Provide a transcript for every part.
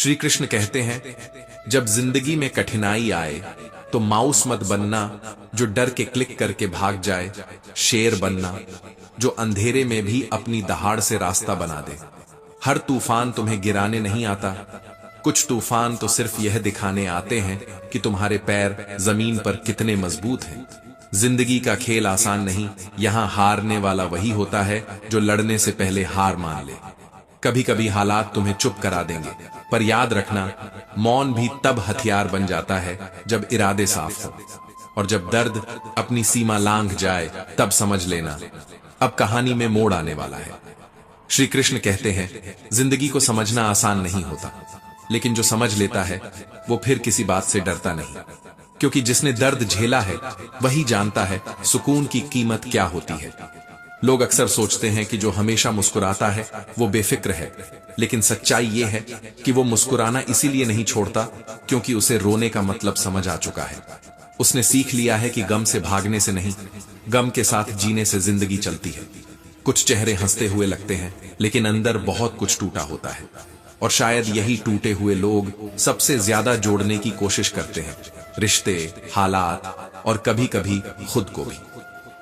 श्री कृष्ण कहते हैं, जब जिंदगी में कठिनाई आए तो माउस मत बनना जो डर के क्लिक करके भाग जाए, शेर बनना जो अंधेरे में भी अपनी दहाड़ से रास्ता बना दे। हर तूफान तुम्हें गिराने नहीं आता, कुछ तूफान तो सिर्फ यह दिखाने आते हैं कि तुम्हारे पैर जमीन पर कितने मजबूत हैं। जिंदगी का खेल आसान नहीं, यहाँ हारने वाला वही होता है जो लड़ने से पहले हार मान ले। कभी कभी हालात तुम्हें चुप करा देंगे, पर याद रखना, मौन भी तब हथियार बन जाता है जब इरादे साफ हो। और जब दर्द अपनी सीमा लांघ जाए तब समझ लेना, अब कहानी में मोड़ आने वाला है। श्री कृष्ण कहते हैं, जिंदगी को समझना आसान नहीं होता, लेकिन जो समझ लेता है वो फिर किसी बात से डरता नहीं, क्योंकि जिसने दर्द झेला है वही जानता है सुकून की कीमत क्या होती है। लोग अक्सर सोचते हैं कि जो हमेशा मुस्कुराता है वो बेफिक्र है, लेकिन सच्चाई ये है कि वो मुस्कुराना इसीलिए नहीं छोड़ता क्योंकि उसे रोने का मतलब समझ आ चुका है। उसने सीख लिया है कि गम से भागने से नहीं, गम के साथ जीने से जिंदगी चलती है। कुछ चेहरे हंसते हुए लगते हैं, लेकिन अंदर बहुत कुछ टूटा होता है, और शायद यही टूटे हुए लोग सबसे ज्यादा जोड़ने की कोशिश करते हैं, रिश्ते, हालात और कभी कभी खुद को भी।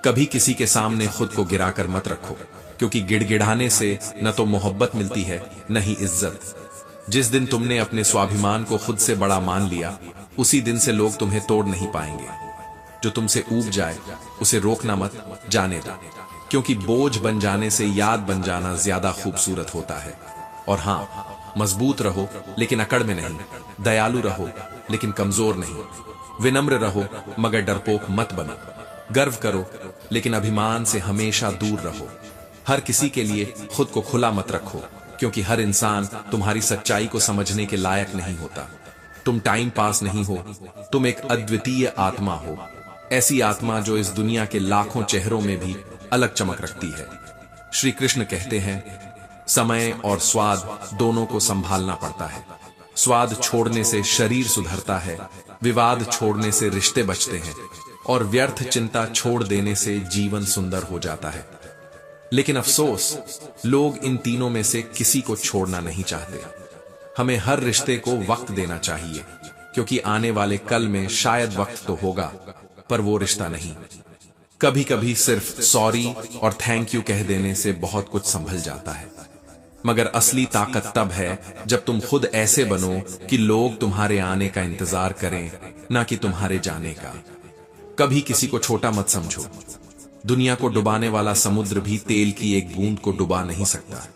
कभी किसी के सामने खुद को गिराकर मत रखो, क्योंकि गिड़गिड़ाने से न तो मोहब्बत मिलती है न ही इज्जत। जिस दिन तुमने अपने स्वाभिमान को खुद से बड़ा मान लिया, उसी दिन से लोग तुम्हें तोड़ नहीं पाएंगे। जो तुमसे ऊब जाए उसे रोकना मत, जाने दो, क्योंकि बोझ बन जाने से याद बन जाना ज्यादा खूबसूरत होता है। और हाँ, मजबूत रहो लेकिन अकड़ में नहीं, दयालु रहो लेकिन कमजोर नहीं, विनम्र रहो मगर डरपोक मत बनो, गर्व करो लेकिन अभिमान से हमेशा दूर रहो। हर किसी के लिए खुद को खुला मत रखो, क्योंकि हर इंसान तुम्हारी सच्चाई को समझने के लायक नहीं होता। तुम टाइम पास नहीं हो, तुम एक अद्वितीय आत्मा हो, ऐसी आत्मा जो इस दुनिया के लाखों चेहरों में भी अलग चमक रखती है। श्री कृष्ण कहते हैं, समय और स्वाद दोनों को संभालना पड़ता है। स्वाद छोड़ने से शरीर सुधरता है, विवाद छोड़ने से रिश्ते बचते हैं, और व्यर्थ चिंता छोड़ देने से जीवन सुंदर हो जाता है। लेकिन अफसोस, लोग इन तीनों में से किसी को छोड़ना नहीं चाहते। हमें हर रिश्ते को वक्त देना चाहिए, क्योंकि आने वाले कल में शायद वक्त तो होगा, पर वो रिश्ता नहीं। कभी कभी सिर्फ सॉरी और थैंक यू कह देने से बहुत कुछ संभल जाता है, मगर असली ताकत तब है जब तुम खुद ऐसे बनो कि लोग तुम्हारे आने का इंतजार करें, ना कि तुम्हारे जाने का। कभी किसी को छोटा मत समझो, दुनिया को डुबाने वाला समुद्र भी तेल की एक बूंद को डुबा नहीं सकता।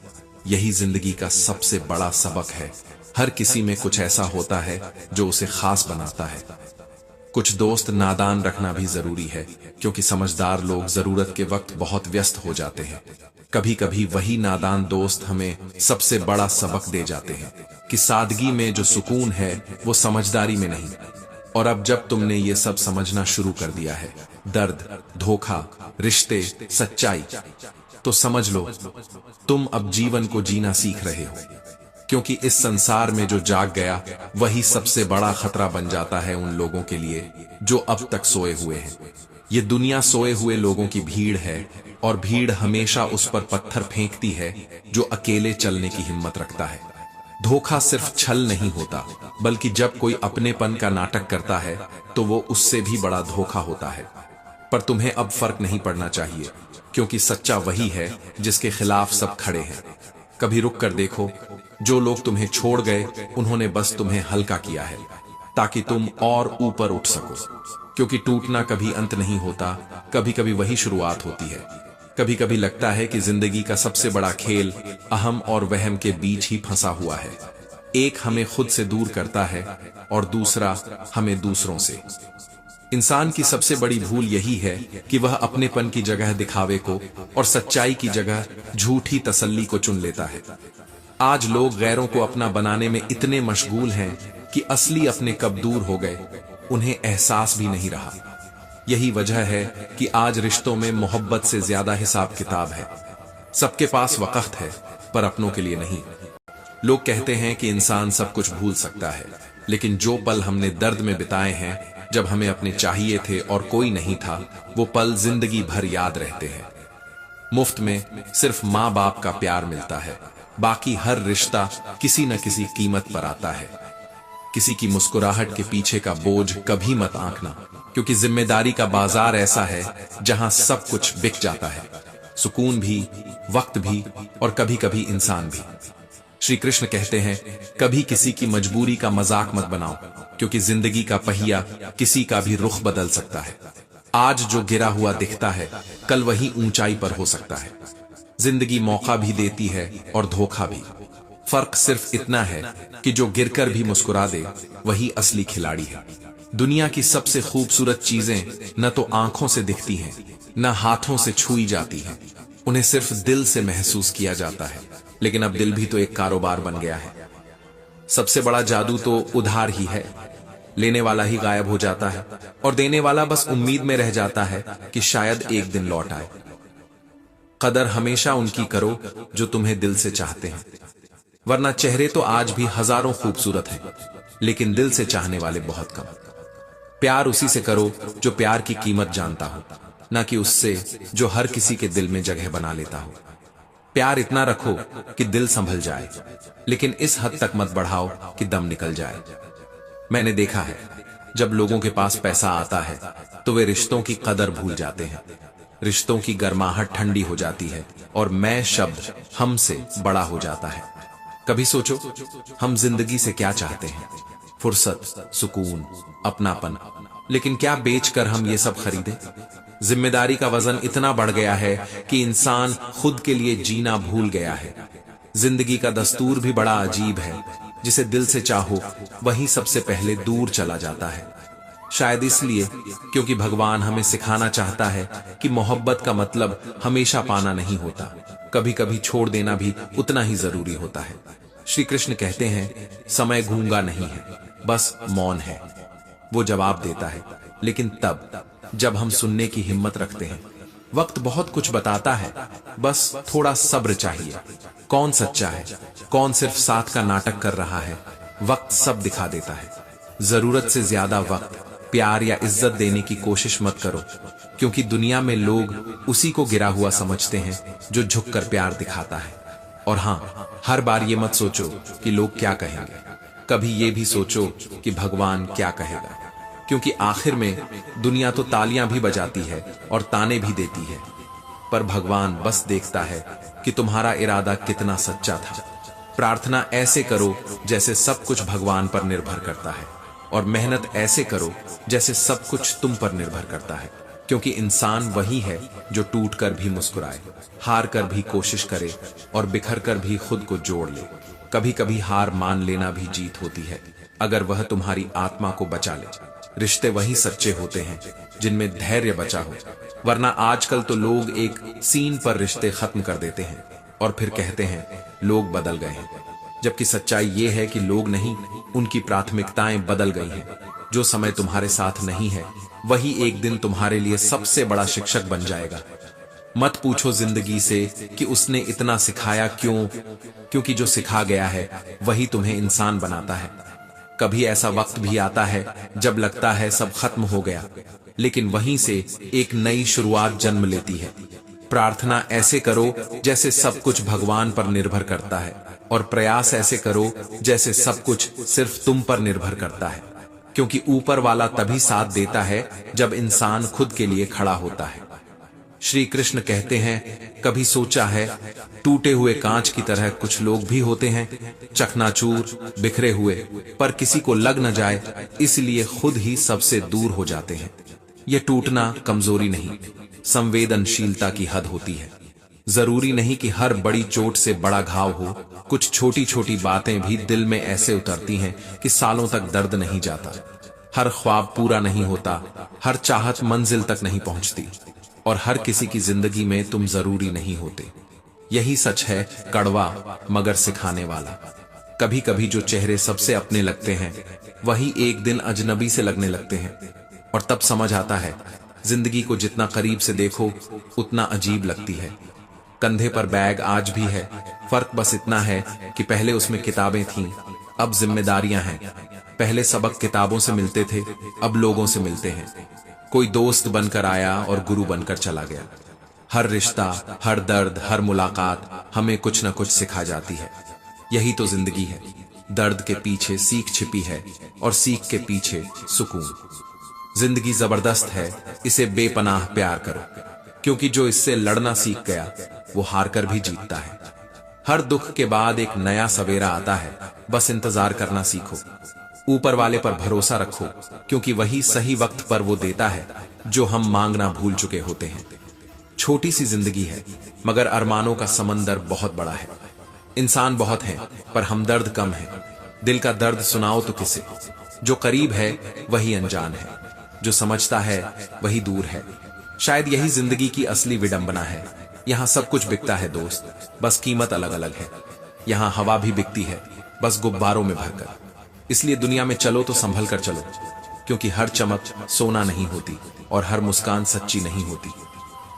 यही जिंदगी का सबसे बड़ा सबक है, हर किसी में कुछ ऐसा होता है जो उसे खास बनाता है। कुछ दोस्त नादान रखना भी जरूरी है, क्योंकि समझदार लोग जरूरत के वक्त बहुत व्यस्त हो जाते हैं। कभी कभी वही नादान दोस्त हमें सबसे बड़ा सबक दे जाते हैं कि सादगी में जो सुकून है वो समझदारी में नहीं। और अब जब तुमने ये सब समझना शुरू कर दिया है, दर्द, धोखा, रिश्ते, सच्चाई, तो समझ लो तुम अब जीवन को जीना सीख रहे हो, क्योंकि इस संसार में जो जाग गया वही सबसे बड़ा खतरा बन जाता है उन लोगों के लिए जो अब तक सोए हुए हैं। ये दुनिया सोए हुए लोगों की भीड़ है, और भीड़ हमेशा उस पर पत्थर फेंकती है जो अकेले चलने की हिम्मत रखता है। धोखा सिर्फ छल नहीं होता, बल्कि जब कोई अपनेपन का नाटक करता है तो वो उससे भी बड़ा धोखा होता है। पर तुम्हें अब फर्क नहीं पड़ना चाहिए, क्योंकि सच्चा वही है जिसके खिलाफ सब खड़े हैं। कभी रुक कर देखो, जो लोग तुम्हें छोड़ गए उन्होंने बस तुम्हें हल्का किया है ताकि तुम और ऊपर उठ सको, क्योंकि टूटना कभी अंत नहीं होता, कभी कभी वही शुरुआत होती है। कभी कभी लगता है कि जिंदगी का सबसे बड़ा खेल अहम और वहम के बीच ही फंसा हुआ है। एक हमें खुद से दूर करता है और दूसरा हमें दूसरों से। इंसान की सबसे बड़ी भूल यही है कि वह अपनेपन की जगह दिखावे को और सच्चाई की जगह झूठी तसल्ली को चुन लेता है। आज लोग गैरों को अपना बनाने में इतने मशगूल हैं कि असली अपने कब दूर हो गए उन्हें एहसास भी नहीं रहा। यही वजह है कि आज रिश्तों में मोहब्बत से ज्यादा हिसाब किताब है। सबके पास वक्त है, पर अपनों के लिए नहीं। लोग कहते हैं कि इंसान सब कुछ भूल सकता है, लेकिन जो पल हमने दर्द में बिताए हैं, जब हमें अपने चाहिए थे और कोई नहीं था, वो पल जिंदगी भर याद रहते हैं। मुफ्त में सिर्फ माँ बाप का प्यार मिलता है, बाकी हर रिश्ता किसी न किसी कीमत पर आता है। किसी की मुस्कुराहट के पीछे का बोझ कभी मत आंकना, क्योंकि जिम्मेदारी का बाजार ऐसा है जहां सब कुछ बिक जाता है, सुकून भी, वक्त भी और कभी कभी इंसान भी। श्री कृष्ण कहते हैं, कभी किसी की मजबूरी का मजाक मत बनाओ, क्योंकि जिंदगी का पहिया किसी का भी रुख बदल सकता है। आज जो गिरा हुआ दिखता है, कल वही ऊंचाई पर हो सकता है। जिंदगी मौका भी देती है और धोखा भी। फर्क सिर्फ इतना है कि जो गिरकर भी मुस्कुरा दे वही असली खिलाड़ी है। दुनिया की सबसे खूबसूरत चीजें न तो आंखों से दिखती हैं, न हाथों से छुई जाती हैं, उन्हें सिर्फ दिल से महसूस किया जाता है। लेकिन अब दिल भी तो एक कारोबार बन गया है। सबसे बड़ा जादू तो उधार ही है। लेने वाला ही गायब हो जाता है और देने वाला बस उम्मीद में रह जाता है कि शायद एक दिन लौट आए। कदर हमेशा उनकी करो जो तुम्हें दिल से चाहते हैं, वरना चेहरे तो आज भी हजारों खूबसूरत हैं, लेकिन दिल से चाहने वाले बहुत कम। प्यार उसी से करो जो प्यार की कीमत जानता हो, ना कि उससे जो हर किसी के दिल में जगह बना लेता हो। प्यार इतना रखो कि दिल संभल जाए, लेकिन इस हद तक मत बढ़ाओ कि दम निकल जाए। मैंने देखा है, जब लोगों के पास पैसा आता है तो वे रिश्तों की कदर भूल जाते हैं। रिश्तों की गर्माहट ठंडी हो जाती है और मैं शब्द हमसे बड़ा हो जाता है। कभी सोचो, हम जिंदगी से क्या चाहते हैं? फुर्सत, सुकून, अपनापन, लेकिन क्या बेचकर हम ये सब खरीदे? जिम्मेदारी का वजन इतना बढ़ गया है कि इंसान खुद के लिए जीना भूल गया है। जिंदगी का दस्तूर भी बड़ा अजीब है, जिसे दिल से चाहो वही सबसे पहले दूर चला जाता है। शायद इसलिए क्योंकि भगवान हमें सिखाना चाहता है कि मोहब्बत का मतलब हमेशा पाना नहीं होता, कभी कभी छोड़ देना भी उतना ही जरूरी होता है। श्री कृष्ण कहते हैं, समय गूंगा नहीं है, बस मौन है। वो जवाब देता है, लेकिन तब जब हम सुनने की हिम्मत रखते हैं। वक्त बहुत कुछ बताता है, बस थोड़ा सब्र चाहिए। कौन सच्चा है, कौन सिर्फ साथ का नाटक कर रहा है, वक्त सब दिखा देता है। जरूरत से ज्यादा वक्त, प्यार या इज्जत देने की कोशिश मत करो, क्योंकि दुनिया में लोग उसी को गिरा हुआ समझते हैं जो झुककर प्यार दिखाता है। और हाँ, हर बार ये मत सोचो कि लोग क्या कहेंगे, कभी ये भी सोचो कि भगवान क्या कहेगा, क्योंकि आखिर में दुनिया तो तालियां भी बजाती है और ताने भी देती है, पर भगवान बस देखता है कि तुम्हारा इरादा कितना सच्चा था। प्रार्थना ऐसे करो जैसे सब कुछ भगवान पर निर्भर करता है, और मेहनत ऐसे करो जैसे सब कुछ तुम पर निर्भर करता है, क्योंकि इंसान वही है जो टूट कर भी मुस्कुराए, हार कर भी कोशिश करे और बिखर कर भी खुद को जोड़ ले। कभी कभी हार मान लेना भी जीत होती है, अगर वह तुम्हारी आत्मा को बचा ले। रिश्ते वही सच्चे होते हैं जिनमें धैर्य बचा हो, वरना आजकल तो लोग एक सीन पर रिश्ते खत्म कर देते हैं और फिर कहते हैं लोग बदल गए हैं, जबकि सच्चाई ये है कि लोग नहीं, उनकी प्राथमिकताएं बदल गई हैं। जो समय तुम्हारे साथ नहीं है वही एक दिन तुम्हारे लिए सबसे बड़ा शिक्षक बन जाएगा। मत पूछो जिंदगी से कि उसने इतना सिखाया क्यों, क्योंकि जो सिखा गया है वही तुम्हें इंसान बनाता है। कभी ऐसा वक्त भी आता है जब लगता है सब खत्म हो गया, लेकिन वहीं से एक नई शुरुआत जन्म लेती है। प्रार्थना ऐसे करो जैसे सब कुछ भगवान पर निर्भर करता है, और प्रयास ऐसे करो जैसे सब कुछ सिर्फ तुम पर निर्भर करता है, क्योंकि ऊपर वाला तभी साथ देता है जब इंसान खुद के लिए खड़ा होता है। श्री कृष्ण कहते हैं, कभी सोचा है टूटे हुए कांच की तरह कुछ लोग भी होते हैं, चकनाचूर, बिखरे हुए, पर किसी को लग न जाए इसलिए खुद ही सबसे दूर हो जाते हैं। यह टूटना कमजोरी नहीं, संवेदनशीलता की हद होती है। जरूरी नहीं कि हर बड़ी चोट से बड़ा घाव हो, कुछ छोटी छोटी बातें भी दिल में ऐसे उतरती हैं कि सालों तक दर्द नहीं जाता। हर ख्वाब पूरा नहीं होता, हर चाहत मंजिल तक नहीं पहुंचती, और हर किसी की जिंदगी में तुम जरूरी नहीं होते। यही सच है कड़वा मगर सिखाने वाला। कभी कभी जो चेहरे सबसे अपने लगते हैं वही एक दिन अजनबी से लगने लगते हैं, और तब समझ आता है जिंदगी को जितना करीब से देखो उतना अजीब लगती है। कंधे पर बैग आज भी है, फर्क बस इतना है कि पहले उसमें किताबें थीं, अब जिम्मेदारियां हैं। पहले सबक किताबों से मिलते थे, अब लोगों से मिलते हैं। कोई दोस्त बनकर आया और गुरु बनकर चला गया। हर रिश्ता, हर दर्द, हर मुलाकात हमें कुछ न कुछ सिखा जाती है। यही तो जिंदगी है। दर्द के पीछे सीख छिपी है और सीख के पीछे सुकून। जिंदगी जबरदस्त है, इसे बेपनाह प्यार करो, क्योंकि जो इससे लड़ना सीख गया वो हार कर भी जीतता है। हर दुख के बाद एक नया सवेरा आता है, बस इंतजार करना सीखो। ऊपर वाले पर भरोसा रखो, क्योंकि वही सही वक्त पर वो देता है जो हम मांगना भूल चुके होते हैं। छोटी सी जिंदगी है, मगर अरमानों का समंदर बहुत बड़ा है। इंसान बहुत हैं, पर हमदर्द कम है। दिल का दर्द सुनाओ तो किसे? जो करीब है वही अनजान है, जो समझता है वही दूर है। शायद यही जिंदगी की असली विडंबना है। यहाँ सब कुछ बिकता है दोस्त, बस कीमत अलग अलग है। यहाँ हवा भी बिकती है, बस गुब्बारों में भरकर। इसलिए दुनिया में चलो तो संभल कर चलो, क्योंकि हर चमक सोना नहीं होती और हर मुस्कान सच्ची नहीं होती।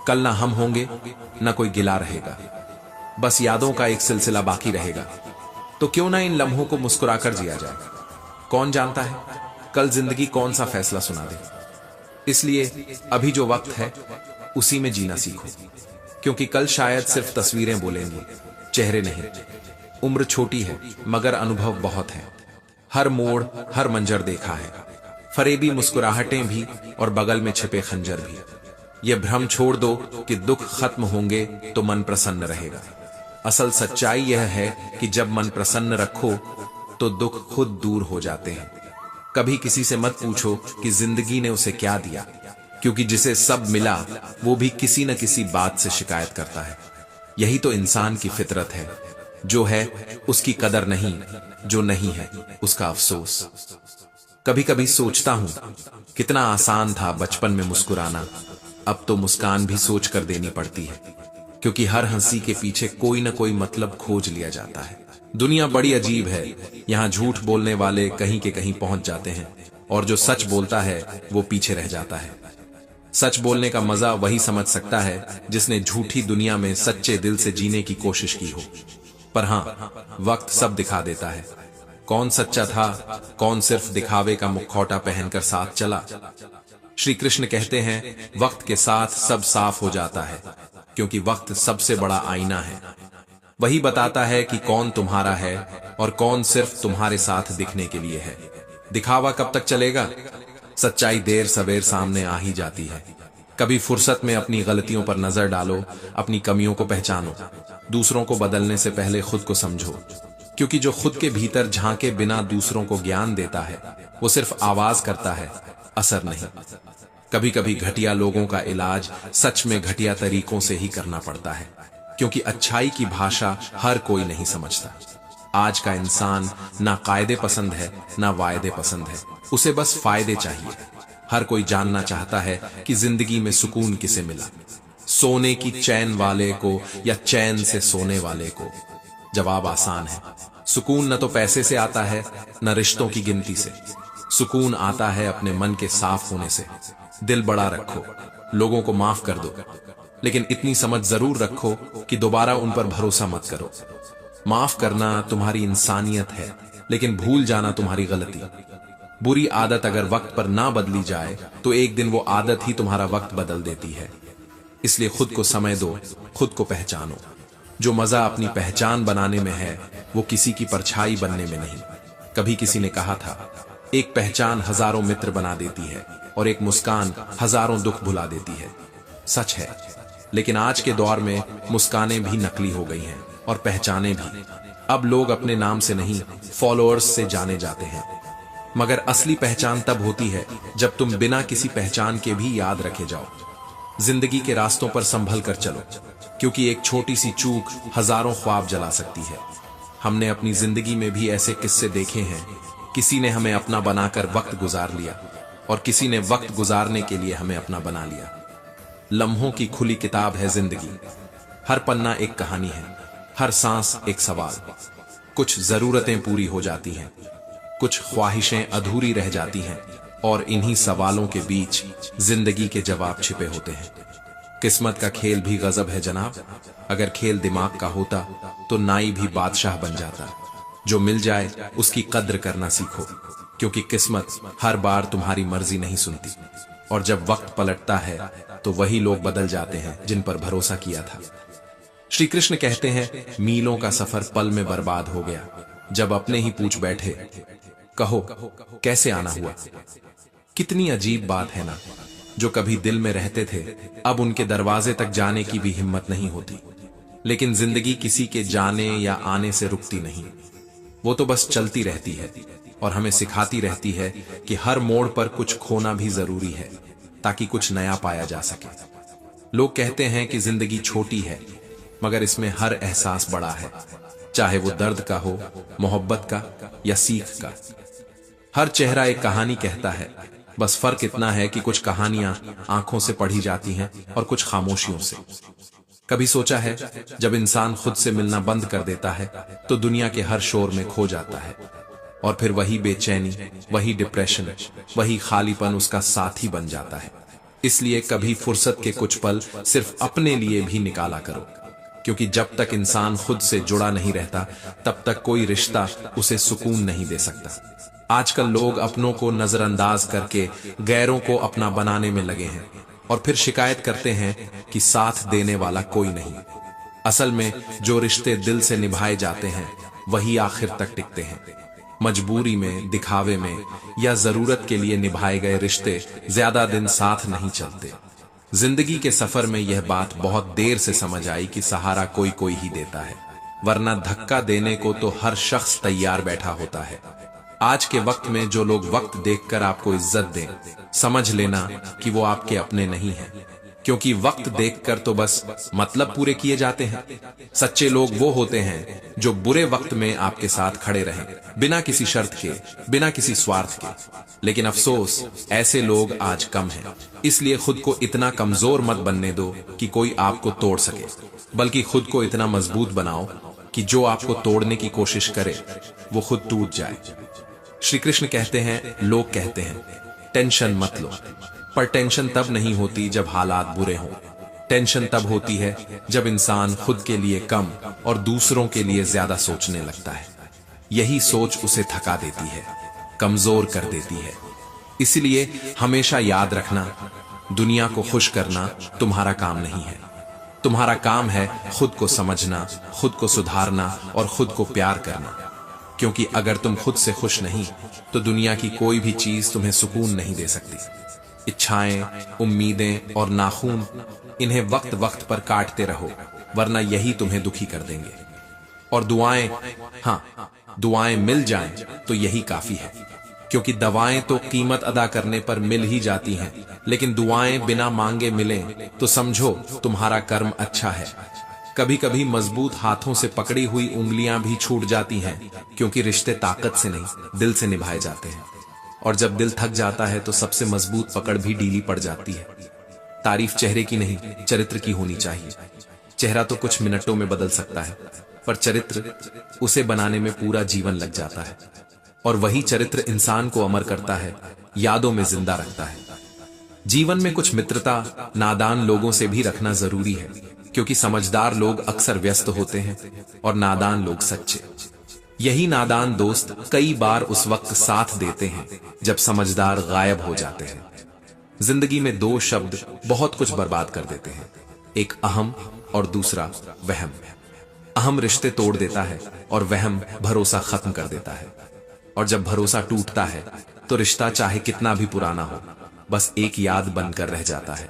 कल ना हम होंगे, ना कोई गिला रहेगा, बस यादों का एक सिलसिला बाकी रहेगा। तो क्यों ना इन लम्हों को मुस्कुराकर जिया जाए। कौन जानता है कल जिंदगी कौन सा फैसला सुना दे। इसलिए अभी जो वक्त है उसी में जीना सीखो, क्योंकि कल शायद सिर्फ तस्वीरें बोलेंगी, चेहरे नहीं। उम्र छोटी है, मगर अनुभव बहुत है। हर मोड़, हर मंजर देखा है, फरेबी मुस्कुराहटें भी और बगल में छिपे खंजर भी। ये भ्रम छोड़ दो कि दुख खत्म होंगे तो मन प्रसन्न रहेगा। असल सच्चाई यह है कि जब मन प्रसन्न रखो तो दुख खुद दूर हो जाते हैं। कभी किसी से मत पूछो कि जिंदगी ने उसे क्या दिया, क्योंकि जिसे सब मिला वो भी किसी न किसी बात से शिकायत करता है। यही तो इंसान की फितरत है। जो है उसकी कदर नहीं, जो नहीं है उसका अफसोस। कभी कभी सोचता हूं कितना आसान था बचपन में मुस्कुराना। अब तो मुस्कान भी सोच कर देनी पड़ती है, क्योंकि हर हंसी के पीछे कोई न कोई मतलब खोज लिया जाता है। दुनिया बड़ी अजीब है। यहाँ झूठ बोलने वाले कहीं के कहीं पहुंच जाते हैं, और जो सच बोलता है वो पीछे रह जाता है। सच बोलने का मजा वही समझ सकता है जिसने झूठी दुनिया में सच्चे दिल से जीने की कोशिश की हो। पर हाँ, वक्त सब दिखा देता है, कौन सच्चा था, कौन सिर्फ दिखावे का मुखौटा पहनकर साथ चला। श्री कृष्ण कहते हैं, वक्त के साथ सब साफ हो जाता है, क्योंकि वक्त सबसे बड़ा आईना है। वही बताता है कि कौन तुम्हारा है और कौन सिर्फ तुम्हारे साथ दिखने के लिए है। दिखावा कब तक चलेगा? सच्चाई देर सवेर सामने आ ही जाती है। कभी फुर्सत में अपनी गलतियों पर नजर डालो, अपनी कमियों को पहचानो। दूसरों को बदलने से पहले खुद को समझो, क्योंकि जो खुद के भीतर झांके बिना दूसरों को ज्ञान देता है वो सिर्फ आवाज करता है, असर नहीं। कभी कभी घटिया लोगों का इलाज सच में घटिया तरीकों से ही करना पड़ता है, क्योंकि अच्छाई की भाषा हर कोई नहीं समझता। आज का इंसान ना कायदे पसंद है ना वायदे पसंद है, उसे बस फायदे चाहिए। हर कोई जानना चाहता है कि जिंदगी में सुकून किसे मिला, सोने की चैन वाले को या चैन से सोने वाले को। जवाब आसान है, सुकून न तो पैसे से आता है न रिश्तों की गिनती से। सुकून आता है अपने मन के साफ होने से। दिल बड़ा रखो, लोगों को माफ कर दो, लेकिन इतनी समझ जरूर रखो कि दोबारा उन पर भरोसा मत करो। माफ करना तुम्हारी इंसानियत है, लेकिन भूल जाना तुम्हारी गलती। बुरी आदत अगर वक्त पर ना बदली जाए तो एक दिन वो आदत ही तुम्हारा वक्त बदल देती है। इसलिए खुद को समय दो, खुद को पहचानो। जो मजा अपनी पहचान बनाने में है वो किसी की परछाई बनने में नहीं। कभी किसी ने कहा था, एक पहचान हजारों मित्र बना देती है और एक मुस्कान हजारों दुख भुला देती है। सच है, लेकिन आज के दौर में मुस्कानें भी नकली हो गई हैं और पहचानें भी। अब लोग अपने नाम से नहीं, फॉलोअर्स से जाने जाते हैं। मगर असली पहचान तब होती है जब तुम बिना किसी पहचान के भी याद रखे जाओ। जिंदगी के रास्तों पर संभल कर चलो, क्योंकि एक छोटी सी चूक हजारों ख्वाब जला सकती है। हमने अपनी जिंदगी में भी ऐसे किस्से देखे हैं। किसी ने हमें अपना बनाकर वक्त गुजार लिया और किसी ने वक्त गुजारने के लिए हमें अपना बना लिया। लम्हों की खुली किताब है जिंदगी। हर पन्ना एक कहानी है, हर सांस एक सवाल। कुछ जरूरतें पूरी हो जाती हैं, कुछ ख्वाहिशें अधूरी रह जाती हैं, और इन्हीं सवालों के बीच जिंदगी के जवाब छिपे होते हैं। किस्मत का खेल भी गजब है जनाब। अगर खेल दिमाग का होता तो नाई भी बादशाह बन जाता। जो मिल जाए उसकी कद्र करना सीखो, क्योंकि किस्मत हर बार तुम्हारी मर्जी नहीं सुनती। और जब वक्त पलटता है तो वही लोग बदल जाते हैं जिन पर भरोसा किया था। श्री कृष्ण कहते हैं, मीलों का सफर पल में बर्बाद हो गया जब अपने ही पूछ बैठे, कहो कैसे आना हुआ। कितनी अजीब बात है ना, जो कभी दिल में रहते थे अब उनके दरवाजे तक जाने की भी हिम्मत नहीं होती। लेकिन जिंदगी किसी के जाने या आने से रुकती नहीं, वो तो बस चलती रहती है और हमें सिखाती रहती है कि हर मोड़ पर कुछ खोना भी जरूरी है ताकि कुछ नया पाया जा सके। लोग कहते हैं कि जिंदगी छोटी है, मगर इसमें हर एहसास बड़ा है, चाहे वो दर्द का हो, मोहब्बत का या सीख का। हर चेहरा एक कहानी कहता है, बस फर्क इतना है कि कुछ कहानियां आंखों से पढ़ी जाती हैं और कुछ खामोशियों से। कभी सोचा है, जब इंसान खुद से मिलना बंद कर देता है तो दुनिया के हर शोर में खो जाता है, और फिर वही बेचैनी, वही डिप्रेशन, वही खालीपन उसका साथी बन जाता है। इसलिए कभी फुर्सत के कुछ पल सिर्फ अपने लिए भी निकाला करो, क्योंकि जब तक इंसान खुद से जुड़ा नहीं रहता तब तक कोई रिश्ता उसे सुकून नहीं दे सकता। आजकल लोग अपनों को नजरअंदाज करके गैरों को अपना बनाने में लगे हैं और फिर शिकायत करते हैं कि साथ देने वाला कोई नहीं। असल में जो रिश्ते दिल से निभाए जाते हैं वही आखिर तक टिकते हैं। मजबूरी में, दिखावे में या जरूरत के लिए निभाए गए रिश्ते ज्यादा दिन साथ नहीं चलते। जिंदगी के सफर में यह बात बहुत देर से समझ आई कि सहारा कोई कोई ही देता है, वरना धक्का देने को तो हर शख्स तैयार बैठा होता है। आज के वक्त में जो लोग वक्त देखकर आपको इज्जत दें, समझ लेना कि वो आपके अपने नहीं हैं, क्योंकि वक्त देखकर तो बस मतलब पूरे किए जाते हैं। सच्चे लोग वो होते हैं जो बुरे वक्त में आपके साथ खड़े रहें, बिना किसी शर्त के, बिना किसी स्वार्थ के। लेकिन अफसोस, ऐसे लोग आज कम हैं। इसलिए खुद को इतना कमजोर मत बनने दो कि कोई आपको तोड़ सके, बल्कि खुद को इतना मजबूत बनाओ कि जो आपको तोड़ने की कोशिश करे वो खुद टूट जाए। श्री कृष्ण कहते हैं, लोग कहते हैं टेंशन मत लो, पर टेंशन तब नहीं होती जब हालात बुरे हों। टेंशन तब होती है जब इंसान खुद के लिए कम और दूसरों के लिए ज्यादा सोचने लगता है। यही सोच उसे थका देती है, कमजोर कर देती है। इसलिए हमेशा याद रखना, दुनिया को खुश करना तुम्हारा काम नहीं है। तुम्हारा काम है खुद को समझना, खुद को सुधारना और खुद को प्यार करना। क्योंकि अगर तुम खुद से खुश नहीं तो दुनिया की कोई भी चीज तुम्हें सुकून नहीं दे सकती। इच्छाएं, उम्मीदें और नाखून, इन्हें वक्त वक्त पर काटते रहो, वरना यही तुम्हें दुखी कर देंगे। और दुआएं, हाँ, दुआएं मिल जाएं तो यही काफी है, क्योंकि दवाएं तो कीमत अदा करने पर मिल ही जाती हैं, लेकिन दुआएं बिना मांगे मिलें तो समझो तुम्हारा कर्म अच्छा है। कभी कभी मजबूत हाथों से पकड़ी हुई उंगलियां भी छूट जाती हैं, क्योंकि रिश्ते ताकत से नहीं दिल से निभाए जाते हैं। और जब दिल थक जाता है तो सबसे मजबूत पकड़ भी ढीली पड़ जाती है। तारीफ चेहरे की नहीं, चरित्र की होनी चाहिए। चेहरा तो कुछ मिनटों में बदल सकता है, पर चरित्र, उसे बनाने में पूरा जीवन लग जाता है। और वही चरित्र इंसान को अमर करता है, यादों में जिंदा रखता है। जीवन में कुछ मित्रता नादान लोगों से भी रखना जरूरी है, क्योंकि समझदार लोग अक्सर व्यस्त होते हैं और नादान लोग सच्चे। यही नादान दोस्त कई बार उस वक्त साथ देते हैं जब समझदार गायब हो जाते हैं। जिंदगी में दो शब्द बहुत कुछ बर्बाद कर देते हैं, एक अहम और दूसरा वहम। अहम रिश्ते तोड़ देता है और वहम भरोसा खत्म कर देता है। और जब भरोसा टूटता है तो रिश्ता चाहे कितना भी पुराना हो, बस एक याद बनकर रह जाता है।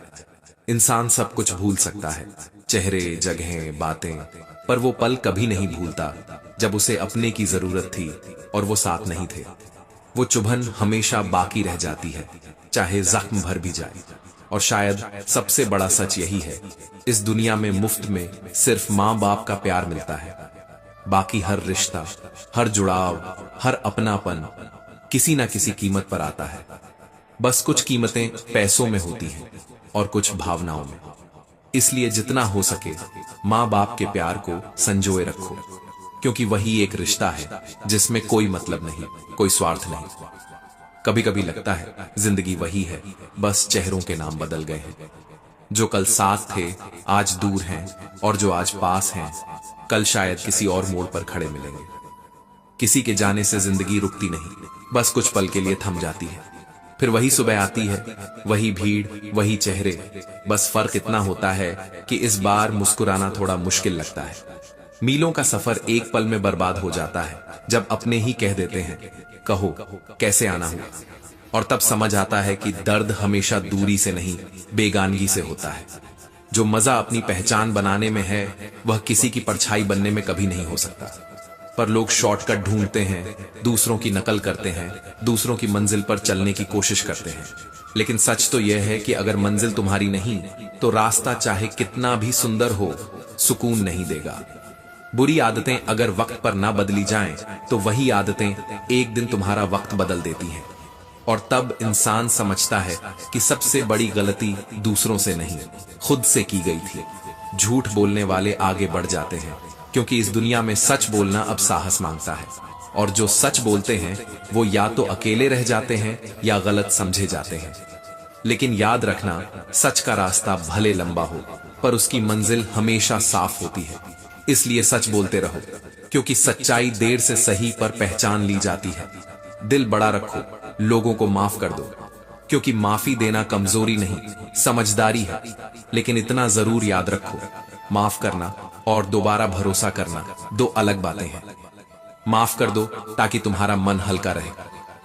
इंसान सब कुछ भूल सकता है, चेहरे, जगहें, बातें, पर वो पल कभी नहीं भूलता जब उसे अपने की जरूरत थी और वो साथ नहीं थे। वो चुभन हमेशा बाकी रह जाती है, चाहे जख्म भर भी जाए। और शायद सबसे बड़ा सच यही है, इस दुनिया में मुफ्त में सिर्फ माँ बाप का प्यार मिलता है। बाकी हर रिश्ता, हर जुड़ाव, हर अपनापन किसी ना किसी कीमत पर आता है। बस कुछ कीमतें पैसों में होती हैं और कुछ भावनाओं में। इसलिए जितना हो सके माँ बाप के प्यार को संजोए रखो, क्योंकि वही एक रिश्ता है जिसमें कोई मतलब नहीं, कोई स्वार्थ नहीं। कभी कभी लगता है जिंदगी वही है, बस चेहरों के नाम बदल गए हैं। जो कल साथ थे आज दूर हैं, और जो आज पास हैं कल शायद किसी और मोड़ पर खड़े मिलेंगे। किसी के जाने से जिंदगी रुकती नहीं, बस कुछ पल के लिए थम जाती है। फिर वही सुबह आती है, वही भीड़, वही चेहरे। बस फर्क इतना होता है कि इस बार मुस्कुराना थोड़ा मुश्किल लगता है। मीलों का सफर एक पल में बर्बाद हो जाता है जब अपने ही कह देते हैं, कहो कैसे आना हुआ। और तब समझ आता है कि दर्द हमेशा दूरी से नहीं, बेगानगी से होता है। जो मजा अपनी पहचान बनाने में है, वह किसी की परछाई बनने में कभी नहीं हो सकता। पर लोग शॉर्टकट ढूंढते हैं, दूसरों की नकल करते हैं, दूसरों की मंजिल पर चलने की कोशिश करते हैं। लेकिन सच तो यह है कि अगर मंजिल तुम्हारी नहीं, तो रास्ता चाहे कितना भी सुंदर हो, सुकून नहीं देगा। बुरी आदतें अगर वक्त पर ना बदली जाएं, तो वही आदतें एक दिन तुम्हारा वक्त बदल देती हैं। और तब इंसान समझता है कि सबसे बड़ी गलती दूसरों से नहीं, खुद से की गई थी। झूठ बोलने वाले आगे बढ़ जाते हैं, क्योंकि इस दुनिया में सच बोलना अब साहस मांगता है। और जो सच बोलते हैं वो या तो अकेले रह जाते हैं या गलत समझे जाते हैं। लेकिन याद रखना, सच का रास्ता भले लंबा हो, पर उसकी मंजिल हमेशा साफ होती है। इसलिए सच बोलते रहो, क्योंकि सच्चाई देर से सही पर पहचान ली जाती है। दिल बड़ा रखो, लोगों को माफ कर दो, क्योंकि माफी देना कमजोरी नहीं, समझदारी है। लेकिन इतना जरूर याद रखो, माफ करना और दोबारा भरोसा करना दो अलग बातें हैं। माफ कर दो ताकि तुम्हारा मन हल्का रहे,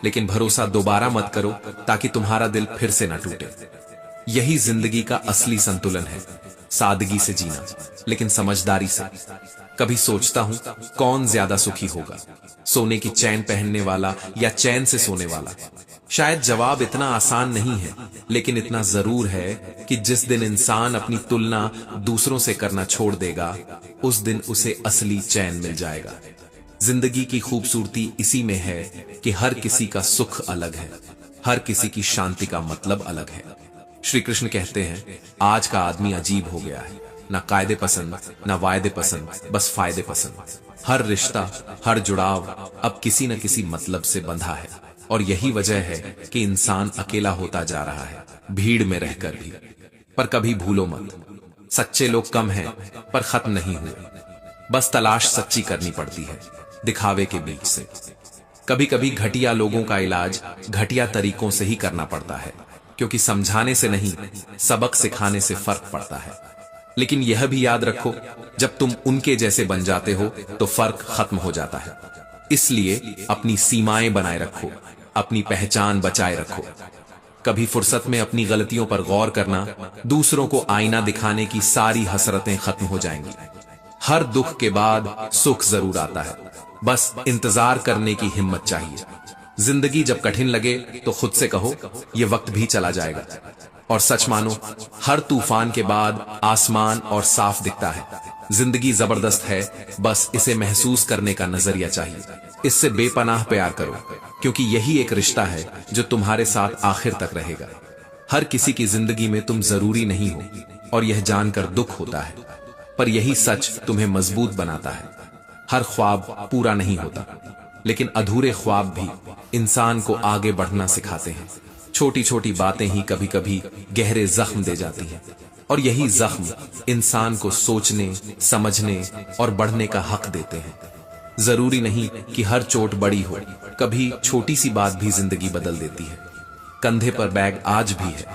लेकिन भरोसा दोबारा मत करो ताकि तुम्हारा दिल फिर से ना टूटे। यही जिंदगी का असली संतुलन है, सादगी से जीना, लेकिन समझदारी से। कभी सोचता हूं कौन ज्यादा सुखी होगा, सोने की चैन पहनने वाला या चैन से सोने वाला। शायद जवाब इतना आसान नहीं है, लेकिन इतना जरूर है कि जिस दिन इंसान अपनी तुलना दूसरों से करना छोड़ देगा, उस दिन उसे असली चैन मिल जाएगा। जिंदगी की खूबसूरती इसी में है कि हर किसी का सुख अलग है, हर किसी की शांति का मतलब अलग है। श्री कृष्ण कहते हैं, आज का आदमी अजीब हो गया है, ना कायदे पसंद, ना वायदे पसंद, बस फायदे पसंद। हर रिश्ता, हर जुड़ाव अब किसी न किसी मतलब से बंधा है। और यही वजह है कि इंसान अकेला होता जा रहा है, भीड़ में रहकर भी। पर कभी भूलो मत, सच्चे लोग कम हैं पर खत्म नहीं हुए। बस तलाश सच्ची करनी पड़ती है, दिखावे के बीच से। कभी कभी घटिया लोगों का इलाज घटिया तरीकों से ही करना पड़ता है, क्योंकि समझाने से नहीं, सबक सिखाने से फर्क पड़ता है। लेकिन यह भी याद रखो, जब तुम उनके जैसे बन जाते हो तो फर्क खत्म हो जाता है। इसलिए अपनी सीमाएं बनाए रखो, अपनी पहचान बचाए रखो। कभी फुर्सत में अपनी गलतियों पर गौर करना, दूसरों को आईना दिखाने की सारी हसरतें खत्म हो जाएंगी। हर दुख के बाद सुख जरूर आता है, बस इंतजार करने की हिम्मत चाहिए। जिंदगी जब कठिन लगे तो खुद से कहो, यह वक्त भी चला जाएगा। और सच मानो, हर तूफान के बाद आसमान और साफ दिखता है। जिंदगी जबरदस्त है, बस इसे महसूस करने का नजरिया चाहिए। इससे बेपनाह प्यार करो, क्योंकि यही एक रिश्ता है जो तुम्हारे साथ आखिर तक रहेगा। हर किसी की जिंदगी में तुम जरूरी नहीं हो, और यह जानकर दुख होता है, पर यही सच तुम्हें मजबूत बनाता है। हर ख्वाब पूरा नहीं होता, लेकिन अधूरे ख्वाब भी इंसान को आगे बढ़ना सिखाते हैं। छोटी छोटी बातें ही कभी कभी गहरे जख्म दे जाती हैं, और यही जख्म इंसान को सोचने, समझने और बढ़ने का हक देते हैं। जरूरी नहीं कि हर चोट बड़ी हो, कभी छोटी सी बात भी जिंदगी बदल देती है। कंधे पर बैग आज भी है,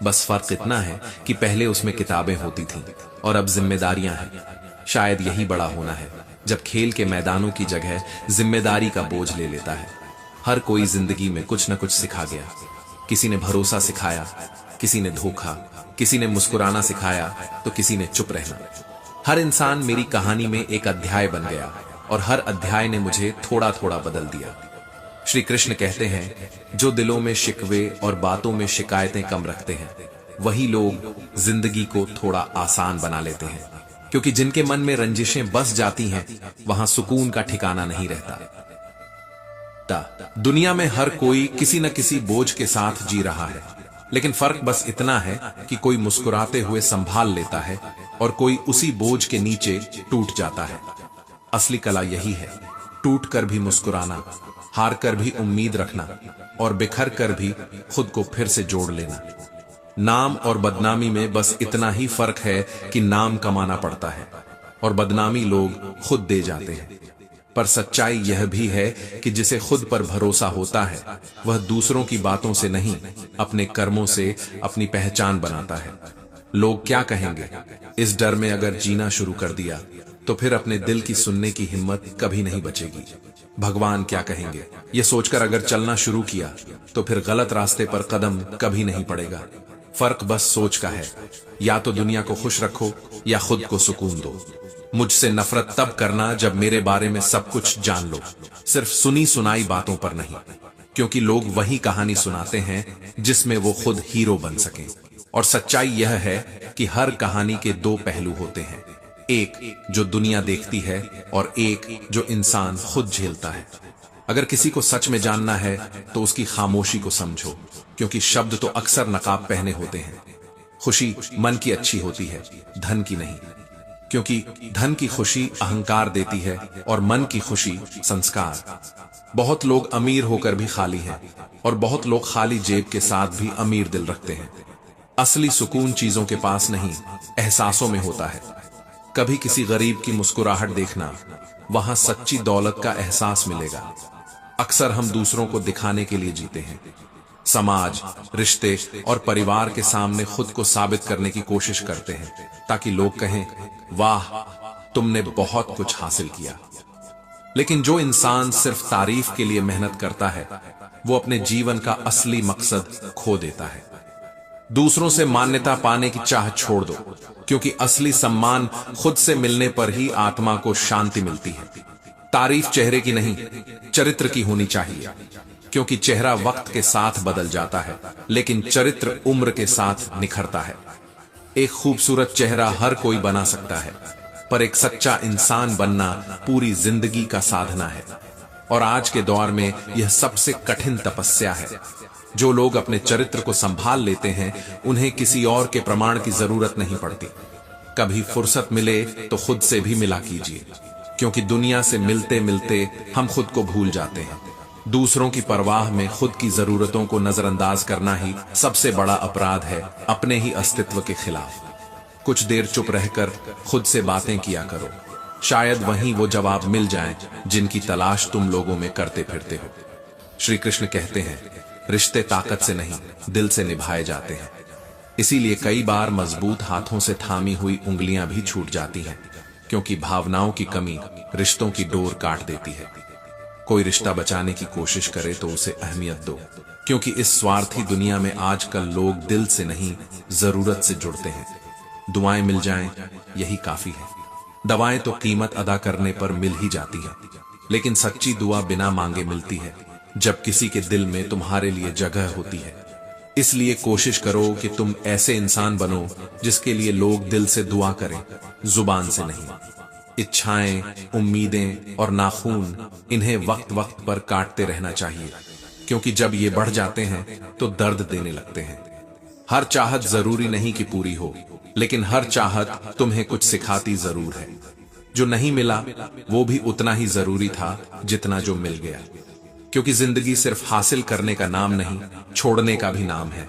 बस फर्क इतना है कि पहले उसमें किताबें होती थीं और अब जिम्मेदारियां हैं। शायद यही बड़ा होना है, जब खेल के मैदानों की जगह जिम्मेदारी का बोझ ले लेता है। हर कोई जिंदगी में कुछ न कुछ सिखा गया। किसी ने भरोसा सिखाया, किसी ने धोखा, किसी ने मुस्कुराना सिखाया, तो किसी ने चुप रहना। हर इंसान मेरी कहानी में एक अध्याय बन गया, और हर अध्याय ने मुझे थोड़ा थोड़ा बदल दिया। श्री कृष्ण कहते हैं, जो दिलों में शिकवे और बातों में शिकायतें कम रखते हैं, वही लोग जिंदगी को थोड़ा आसान बना लेते हैं। क्योंकि जिनके मन में रंजिशें बस जाती हैं, वहां सुकून का ठिकाना नहीं रहता। दुनिया में हर कोई किसी न किसी बोझ के साथ जी रहा है, लेकिन फर्क बस इतना है कि कोई मुस्कुराते हुए संभाल लेता है और कोई उसी बोझ के नीचे टूट जाता है। असली कला यही है, टूट कर भी मुस्कुराना, हार कर भी उम्मीद रखना, और बिखर कर भी खुद को फिर से जोड़ लेना। नाम और बदनामी में बस इतना ही फर्क है कि नाम कमाना पड़ता है और बदनामी लोग खुद दे जाते हैं। पर सच्चाई यह भी है कि जिसे खुद पर भरोसा होता है वह दूसरों की बातों से नहीं, अपने कर्मों से अपनी पहचान बनाता है। लोग क्या कहेंगे, इस डर में अगर जीना शुरू कर दिया तो फिर अपने दिल की सुनने की हिम्मत कभी नहीं बचेगी। भगवान क्या कहेंगे, ये सोचकर अगर चलना शुरू किया तो फिर गलत रास्ते पर कदम कभी नहीं पड़ेगा। फर्क बस सोच का है, या तो दुनिया को खुश रखो या खुद को सुकून दो। मुझसे नफरत तब करना जब मेरे बारे में सब कुछ जान लो, सिर्फ सुनी सुनाई बातों पर नहीं, क्योंकि लोग वही कहानी सुनाते हैं जिसमें वो खुद हीरो बन सकें। और सच्चाई यह है कि हर कहानी के दो पहलू होते हैं, एक जो दुनिया देखती है और एक जो इंसान खुद झेलता है। अगर किसी को सच में जानना है तो उसकी खामोशी को समझो, क्योंकि शब्द तो अक्सर नकाब पहने होते हैं। खुशी मन की अच्छी होती है, धन की नहीं, क्योंकि धन की खुशी अहंकार देती है और मन की खुशी संस्कार। बहुत लोग अमीर होकर भी खाली हैं और बहुत लोग खाली जेब के साथ भी अमीर दिल रखते हैं। असली सुकून चीजों के पास नहीं, एहसासों में होता है। कभी किसी गरीब की मुस्कुराहट देखना, वहां सच्ची दौलत का एहसास मिलेगा। अक्सर हम दूसरों को दिखाने के लिए जीते हैं, समाज, रिश्ते और परिवार के सामने खुद को साबित करने की कोशिश करते हैं ताकि लोग कहें, वाह तुमने बहुत कुछ हासिल किया। लेकिन जो इंसान सिर्फ तारीफ के लिए मेहनत करता है वो अपने जीवन का असली मकसद खो देता है। दूसरों से मान्यता पाने की चाह छोड़ दो, क्योंकि असली सम्मान खुद से मिलने पर ही आत्मा को शांति मिलती है। तारीफ चेहरे की नहीं, चरित्र की होनी चाहिए, क्योंकि चेहरा वक्त के साथ बदल जाता है लेकिन चरित्र उम्र के साथ निखरता है। एक खूबसूरत चेहरा हर कोई बना सकता है, पर एक सच्चा इंसान बनना पूरी जिंदगी का साधना है। और आज के दौर में यह सबसे कठिन तपस्या है। जो लोग अपने चरित्र को संभाल लेते हैं उन्हें किसी और के प्रमाण की जरूरत नहीं पड़ती। कभी फुर्सत मिले तो खुद से भी मिला कीजिए, क्योंकि दुनिया से मिलते मिलते हम खुद को भूल जाते हैं। दूसरों की परवाह में खुद की जरूरतों को नजरअंदाज करना ही सबसे बड़ा अपराध है, अपने ही अस्तित्व के खिलाफ। कुछ देर चुप रहकर खुद से बातें किया करो, शायद वहीं वो जवाब मिल जाएं जिनकी तलाश तुम लोगों में करते फिरते हो। श्री कृष्ण कहते हैं, रिश्ते ताकत से नहीं दिल से निभाए जाते हैं। इसीलिए कई बार मजबूत हाथों से थामी हुई उंगलियां भी छूट जाती हैं, क्योंकि भावनाओं की कमी रिश्तों की डोर काट देती है। कोई रिश्ता बचाने की कोशिश करे तो उसे अहमियत दो, क्योंकि इस स्वार्थी दुनिया में आजकल लोग दिल से नहीं जरूरत से जुड़ते हैं। दुआएं मिल जाएं यही काफी है। दवाएं तो कीमत अदा करने पर मिल ही जाती है, लेकिन सच्ची दुआ बिना मांगे मिलती है जब किसी के दिल में तुम्हारे लिए जगह होती है। इसलिए कोशिश करो कि तुम ऐसे इंसान बनो जिसके लिए लोग दिल से दुआ करें, जुबान से नहीं। इच्छाएं, उम्मीदें और नाखून, इन्हें वक्त वक्त पर काटते रहना चाहिए, क्योंकि जब ये बढ़ जाते हैं तो दर्द देने लगते हैं। हर चाहत जरूरी नहीं कि पूरी हो, लेकिन हर चाहत तुम्हें कुछ सिखाती जरूर है। जो नहीं मिला वो भी उतना ही जरूरी था जितना जो मिल गया, क्योंकि जिंदगी सिर्फ हासिल करने का नाम नहीं, छोड़ने का भी नाम है।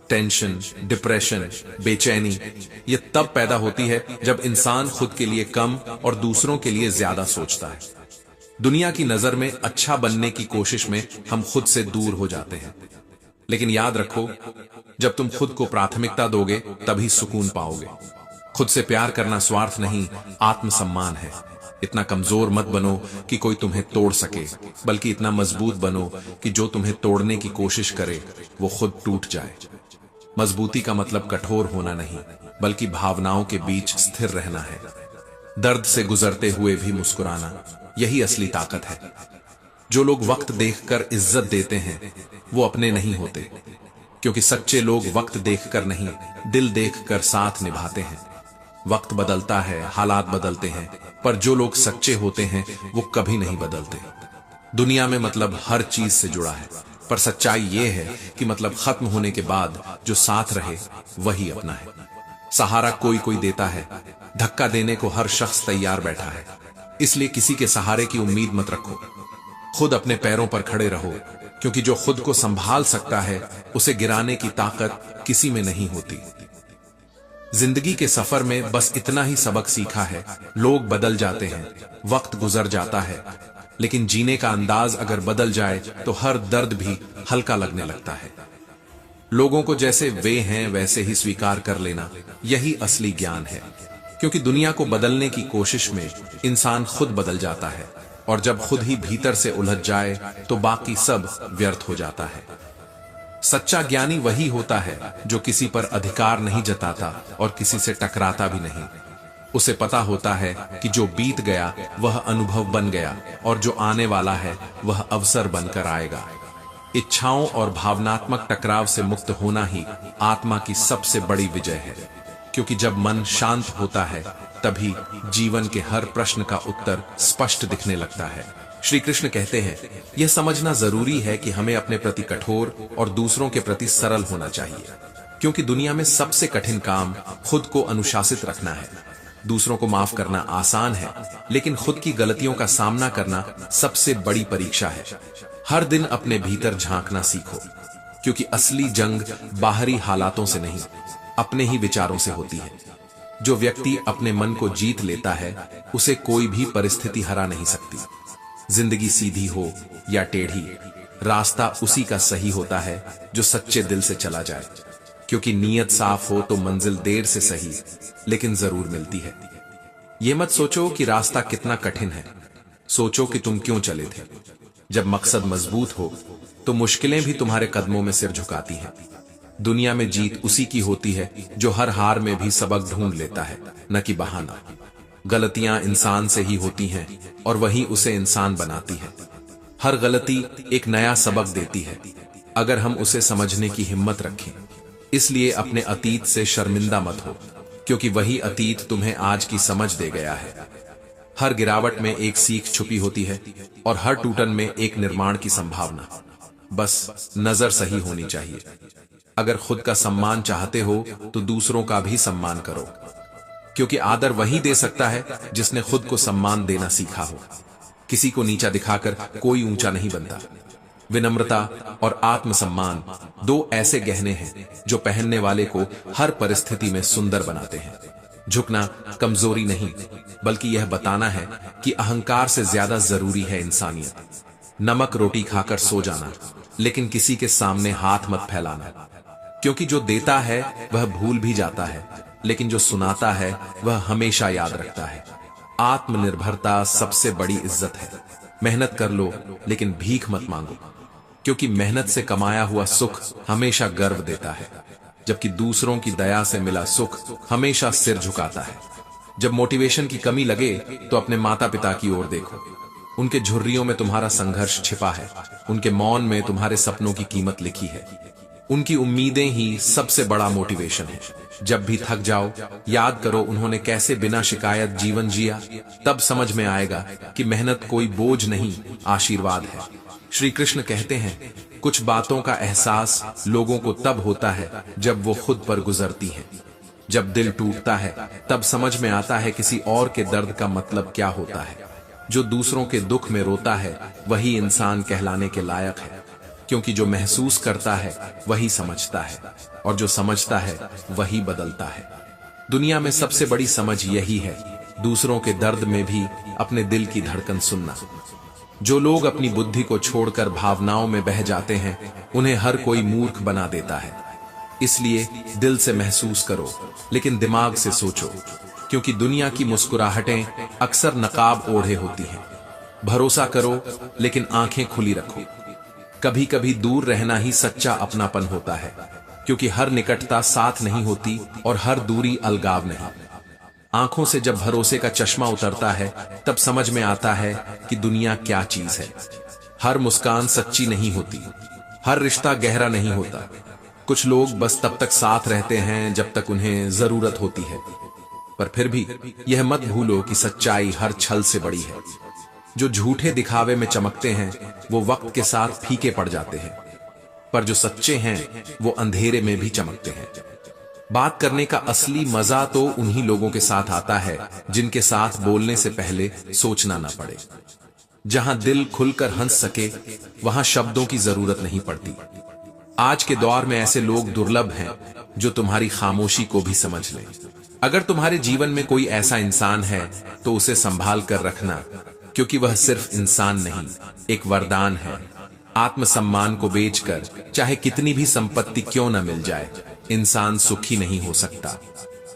टेंशन, डिप्रेशन, बेचैनी ये तब पैदा होती है जब इंसान खुद के लिए कम और दूसरों के लिए ज्यादा सोचता है। दुनिया की नजर में अच्छा बनने की कोशिश में हम खुद से दूर हो जाते हैं। लेकिन याद रखो, जब तुम खुद को प्राथमिकता दोगे तभी सुकून पाओगे। खुद से प्यार करना स्वार्थ नहीं, आत्मसम्मान है। इतना कमजोर मत बनो कि कोई तुम्हें तोड़ सके, बल्कि इतना मजबूत बनो कि जो तुम्हें तोड़ने की कोशिश करे वो खुद टूट जाए। मजबूती का मतलब कठोर होना नहीं, बल्कि भावनाओं के बीच स्थिर रहना है। दर्द से गुजरते हुए भी मुस्कुराना, यही असली ताकत है। जो लोग वक्त देखकर इज्जत देते हैं वो अपने नहीं होते, क्योंकि सच्चे लोग वक्त देखकर नहीं, दिल देखकर साथ निभाते हैं। वक्त बदलता है, हालात बदलते हैं, पर जो लोग सच्चे होते हैं वो कभी नहीं बदलते। दुनिया में मतलब हर चीज से जुड़ा है, पर सच्चाई ये है कि मतलब खत्म होने के बाद जो साथ रहे वही अपना है। सहारा कोई कोई देता है, धक्का देने को हर शख्स तैयार बैठा है। इसलिए किसी के सहारे की उम्मीद मत रखो, खुद अपने पैरों पर खड़े रहो, क्योंकि जो खुद को संभाल सकता है उसे गिराने की ताकत किसी में नहीं होती। जिंदगी के सफर में बस इतना ही सबक सीखा है, लोग बदल जाते हैं, वक्त गुजर जाता है, लेकिन जीने का अंदाज अगर बदल जाए तो हर दर्द भी हल्का लगने लगता है। लोगों को जैसे वे हैं वैसे ही स्वीकार कर लेना, यही असली ज्ञान है। क्योंकि दुनिया को बदलने की कोशिश में इंसान खुद बदल जाता है, और जब खुद ही भीतर से उलझ जाए तो बाकी सब व्यर्थ हो जाता है। सच्चा ज्ञानी वही होता है जो किसी पर अधिकार नहीं जताता और किसी से टकराता भी नहीं। उसे पता होता है कि जो बीत गया वह अनुभव बन गया, और जो आने वाला है वह अवसर बनकर आएगा। इच्छाओं और भावनात्मक टकराव से मुक्त होना ही आत्मा की सबसे बड़ी विजय है। क्योंकि जब मन शांत होता है तभी जीवन के हर प्रश्न का उत्तर स्पष्ट दिखने लगता है। श्री कृष्ण कहते हैं, यह समझना जरूरी है कि हमें अपने प्रति कठोर और दूसरों के प्रति सरल होना चाहिए। क्योंकि दुनिया में सबसे कठिन काम खुद को अनुशासित रखना है। दूसरों को माफ करना आसान है, लेकिन खुद की गलतियों का सामना करना सबसे बड़ी परीक्षा है। हर दिन अपने भीतर झांकना सीखो, क्योंकि असली जंग बाहरी हालातों से नहीं, अपने ही विचारों से होती है। जो व्यक्ति अपने मन को जीत लेता है उसे कोई भी परिस्थिति हरा नहीं सकती। जिंदगी सीधी हो या टेढ़ी, रास्ता उसी का सही होता है जो सच्चे दिल से चला जाए। क्योंकि नीयत साफ हो तो मंजिल देर से सही लेकिन जरूर मिलती है। ये मत सोचो कि रास्ता कितना कठिन है, सोचो कि तुम क्यों चले थे। जब मकसद मजबूत हो तो मुश्किलें भी तुम्हारे कदमों में सिर झुकाती हैं। दुनिया में जीत उसी की होती है जो हर हार में भी सबक ढूंढ लेता है, न कि बहाना। गलतियां इंसान से ही होती हैं और वही उसे इंसान बनाती है। हर गलती एक नया सबक देती है अगर हम उसे समझने की हिम्मत रखें। इसलिए अपने अतीत से शर्मिंदा मत हो, क्योंकि वही अतीत तुम्हें आज की समझ दे गया है। हर गिरावट में एक सीख छुपी होती है और हर टूटन में एक निर्माण की संभावना। बस नजर सही होनी चाहिए। अगर खुद का सम्मान चाहते हो तो दूसरों का भी सम्मान करो, क्योंकि आदर वही दे सकता है जिसने खुद को सम्मान देना सीखा हो। किसी को नीचा दिखाकर कोई ऊंचा नहीं बनता। विनम्रता और आत्मसम्मान दो ऐसे गहने हैं जो पहनने वाले को हर परिस्थिति में सुंदर बनाते हैं। झुकना कमजोरी नहीं, बल्कि यह बताना है कि अहंकार से ज्यादा जरूरी है इंसानियत। नमक रोटी खाकर सो जाना, लेकिन किसी के सामने हाथ मत फैलाना। क्योंकि जो देता है वह भूल भी जाता है, लेकिन जो सुनाता है वह हमेशा याद रखता है। आत्मनिर्भरता सबसे बड़ी इज्जत है। मेहनत कर लो लेकिन भीख मत मांगो, क्योंकि मेहनत से कमाया हुआ सुख हमेशा गर्व देता है, जबकि दूसरों की दया से मिला सुख हमेशा सिर झुकाता है। जब मोटिवेशन की कमी लगे तो अपने माता पिता की ओर देखो। उनके झुर्रियों में तुम्हारा संघर्ष छिपा है, उनके मौन में तुम्हारे सपनों की कीमत लिखी है। उनकी उम्मीदें ही सबसे बड़ा मोटिवेशन है। जब भी थक जाओ, याद करो उन्होंने कैसे बिना शिकायत जीवन जिया। तब समझ में आएगा कि मेहनत कोई बोझ नहीं, आशीर्वाद है। श्री कृष्ण कहते हैं, कुछ बातों का एहसास लोगों को तब होता है जब वो खुद पर गुजरती हैं। जब दिल टूटता है तब समझ में आता है किसी और के दर्द का मतलब क्या होता है। जो दूसरों के दुख में रोता है वही इंसान कहलाने के लायक है, क्योंकि जो महसूस करता है वही समझता है, और जो समझता है वही बदलता है। दुनिया में सबसे बड़ी समझ यही है, दूसरों के दर्द में भी अपने दिल की धड़कन सुनना। जो लोग अपनी बुद्धि को छोड़कर भावनाओं में बह जाते हैं उन्हें हर कोई मूर्ख बना देता है। इसलिए दिल से महसूस करो लेकिन दिमाग से सोचो, क्योंकि दुनिया की मुस्कुराहटें अक्सर नकाब ओढ़े होती हैं। भरोसा करो लेकिन आंखें खुली रखो। कभी कभी दूर रहना ही सच्चा अपनापन होता है, क्योंकि हर निकटता साथ नहीं होती और हर दूरी अलगाव नहीं। आंखों से जब भरोसे का चश्मा उतरता है तब समझ में आता है कि दुनिया क्या चीज है। हर मुस्कान सच्ची नहीं होती, हर रिश्ता गहरा नहीं होता। कुछ लोग बस तब तक साथ रहते हैं जब तक उन्हें जरूरत होती है, पर फिर भी यह मत भूलो कि सच्चाई हर छल से बड़ी है। जो झूठे दिखावे में चमकते हैं वो वक्त के साथ फीके पड़ जाते हैं, पर जो सच्चे हैं वो अंधेरे में भी चमकते हैं। बात करने का असली मजा तो उन्हीं लोगों के साथ आता है जिनके साथ बोलने से पहले सोचना ना पड़े। जहां दिल खुलकर हंस सके वहां शब्दों की जरूरत नहीं पड़ती। आज के दौर में ऐसे लोग दुर्लभ हैं जो तुम्हारी खामोशी को भी समझ लें। अगर तुम्हारे जीवन में कोई ऐसा इंसान है तो उसे संभाल कर रखना, क्योंकि वह सिर्फ इंसान नहीं, एक वरदान है। आत्मसम्मान को बेचकर चाहे कितनी भी संपत्ति क्यों न मिल जाए, इंसान सुखी नहीं हो सकता,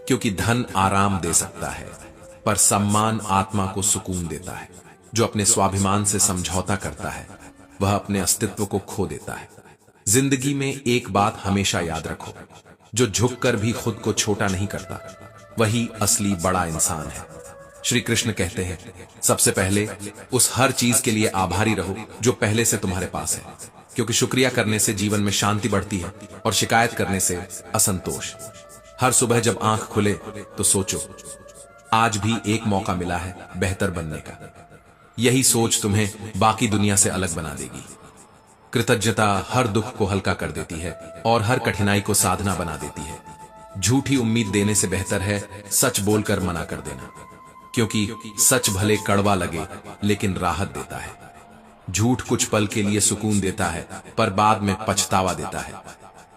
क्योंकि धन आराम दे सकता है पर सम्मान आत्मा को सुकून देता है। जो अपने स्वाभिमान से समझौता करता है वह अपने अस्तित्व को खो देता है। जिंदगी में एक बात हमेशा याद रखो, जो झुककर भी खुद को छोटा नहीं करता वही असली बड़ा इंसान है। श्री कृष्ण कहते हैं, सबसे पहले उस हर चीज के लिए आभारी रहो जो पहले से तुम्हारे पास है, क्योंकि शुक्रिया करने से जीवन में शांति बढ़ती है और शिकायत करने से असंतोष। हर सुबह जब आंख खुले तो सोचो, आज भी एक मौका मिला है बेहतर बनने का। यही सोच तुम्हें बाकी दुनिया से अलग बना देगी। कृतज्ञता हर दुख को हल्का कर देती है और हर कठिनाई को साधना बना देती है। झूठी उम्मीद देने से बेहतर है सच बोलकर मना कर देना, क्योंकि सच भले कड़वा लगे लेकिन राहत देता है। झूठ कुछ पल के लिए सुकून देता है पर बाद में पछतावा देता है।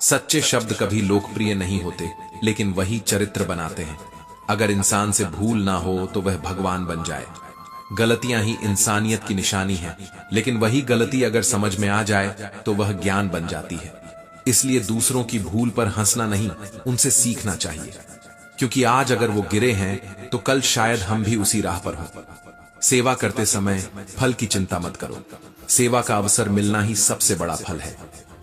सच्चे शब्द कभी लोकप्रिय नहीं होते, लेकिन वही चरित्र बनाते हैं। अगर इंसान से भूल ना हो तो वह भगवान बन जाए। गलतियां ही इंसानियत की निशानी है, लेकिन वही गलती अगर समझ में आ जाए तो वह ज्ञान बन जाती है। इसलिए दूसरों की भूल पर हंसना नहीं, उनसे सीखना चाहिए, क्योंकि आज अगर वो गिरे हैं तो कल शायद हम भी उसी राह पर हों। सेवा करते समय फल की चिंता मत करो, सेवा का अवसर मिलना ही सबसे बड़ा फल है।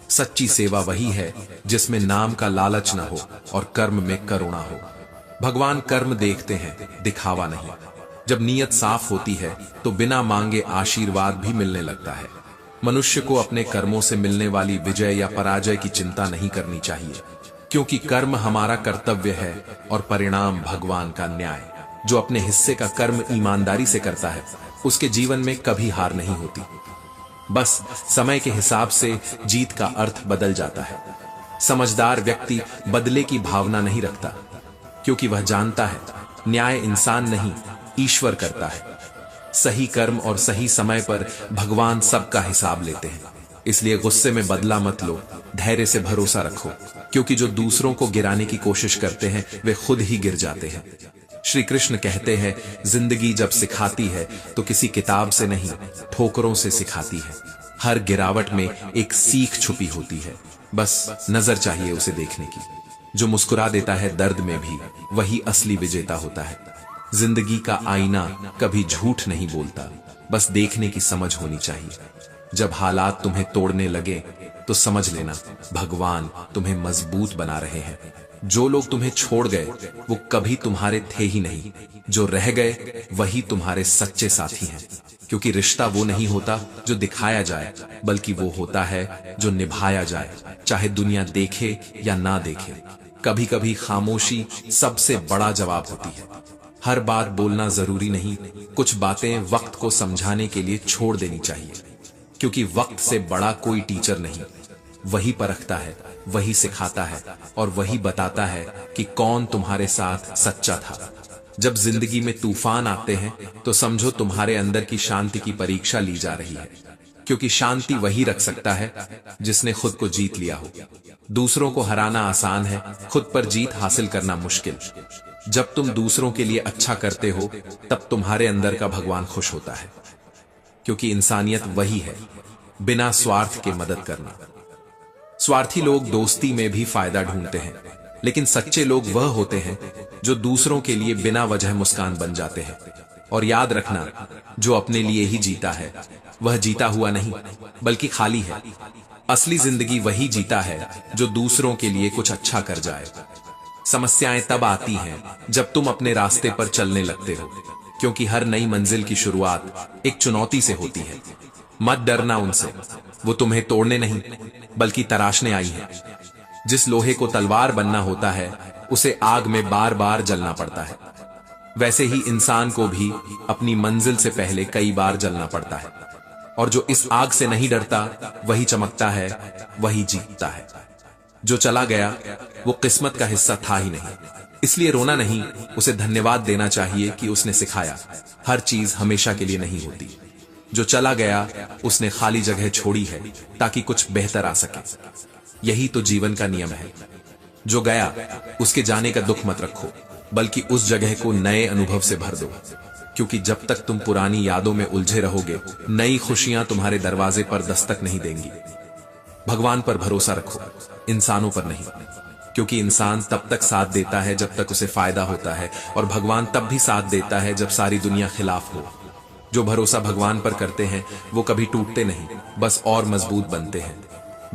सच्ची सेवा वही है जिसमें नाम का लालच न हो और कर्म में करुणा हो। भगवान कर्म देखते हैं, दिखावा नहीं। जब नीयत साफ होती है तो बिना मांगे आशीर्वाद भी मिलने लगता है। मनुष्य को अपने कर्मों से मिलने वाली विजय या पराजय की चिंता नहीं करनी चाहिए, क्योंकि कर्म हमारा कर्तव्य है और परिणाम भगवान का न्याय। जो अपने हिस्से का कर्म ईमानदारी से करता है उसके जीवन में कभी हार नहीं होती। बस समय के हिसाब से जीत का अर्थ बदल जाता है। समझदार व्यक्ति बदले की भावना नहीं रखता, क्योंकि वह जानता है न्याय इंसान नहीं ईश्वर करता है। सही कर्म और सही समय पर भगवान सबका हिसाब लेते हैं। इसलिए गुस्से में बदला मत लो, धैर्य से भरोसा रखो, क्योंकि जो दूसरों को गिराने की कोशिश करते हैं वे खुद ही गिर जाते हैं। श्री कृष्ण कहते हैं, जिंदगी जब सिखाती है तो किसी किताब से नहीं, ठोकरों से सिखाती है। हर गिरावट में एक सीख छुपी होती है, बस नजर चाहिए उसे देखने की। जो मुस्कुरा देता है दर्द में भी, वही असली विजेता होता है। जिंदगी का आईना कभी झूठ नहीं बोलता, बस देखने की समझ होनी चाहिए। जब हालात तुम्हें तोड़ने लगे तो समझ लेना भगवान तुम्हें मजबूत बना रहे हैं। जो लोग तुम्हें छोड़ गए वो कभी तुम्हारे थे ही नहीं, जो रह गए वही तुम्हारे सच्चे साथी हैं। क्योंकि रिश्ता वो नहीं होता जो दिखाया जाए, बल्कि वो होता है जो निभाया जाए, चाहे दुनिया देखे या ना देखे। कभी कभी खामोशी सबसे बड़ा जवाब होती है। हर बात बोलना जरूरी नहीं, कुछ बातें वक्त को समझाने के लिए छोड़ देनी चाहिए, क्योंकि वक्त से बड़ा कोई टीचर नहीं। वही परखता है, वही सिखाता है और वही बताता है कि कौन तुम्हारे साथ सच्चा था। जब जिंदगी में तूफान आते हैं तो समझो तुम्हारे अंदर की शांति की परीक्षा ली जा रही है, क्योंकि शांति वही रख सकता है जिसने खुद को जीत लिया हो। दूसरों को हराना आसान है, खुद पर जीत हासिल करना मुश्किल। जब तुम दूसरों के लिए अच्छा करते हो तब तुम्हारे अंदर का भगवान खुश होता है, क्योंकि इंसानियत वही है, बिना स्वार्थ के मदद करना। स्वार्थी लोग दोस्ती में भी फायदा ढूंढते हैं, लेकिन सच्चे लोग वह होते हैं जो दूसरों के लिए बिना वजह मुस्कान बन जाते हैं। और याद रखना, जो अपने लिए ही जीता है वह जीता हुआ नहीं बल्कि खाली है। असली जिंदगी वही जीता है जो दूसरों के लिए कुछ अच्छा कर जाए। समस्याएं तब आती हैं जब तुम अपने रास्ते पर चलने लगते हो, क्योंकि हर नई मंजिल की शुरुआत एक चुनौती से होती है। मत डरना उनसे, वो तुम्हें तोड़ने नहीं बल्कि तराशने आई है। जिस लोहे को तलवार बनना होता है उसे आग में बार बार जलना पड़ता है, वैसे ही इंसान को भी अपनी मंजिल से पहले कई बार जलना पड़ता है। और जो इस आग से नहीं डरता वही चमकता है, वही जीतता है। जो चला गया वो किस्मत का हिस्सा था ही नहीं, इसलिए रोना नहीं, उसे धन्यवाद देना चाहिए कि उसने सिखाया हर चीज हमेशा के लिए नहीं होती। जो चला गया उसने खाली जगह छोड़ी है ताकि कुछ बेहतर आ सके। यही तो जीवन का नियम है। जो गया उसके जाने का दुख मत रखो, बल्कि उस जगह को नए अनुभव से भर दो। क्योंकि जब तक तुम पुरानी यादों में उलझे रहोगे, नई खुशियां तुम्हारे दरवाजे पर दस्तक नहीं देंगी। भगवान पर भरोसा रखो, इंसानों पर नहीं। क्योंकि इंसान तब तक साथ देता है जब तक उसे फायदा होता है, और भगवान तब भी साथ देता है जब सारी दुनिया खिलाफ हो। जो भरोसा भगवान पर करते हैं वो कभी टूटते नहीं, बस और मजबूत बनते हैं।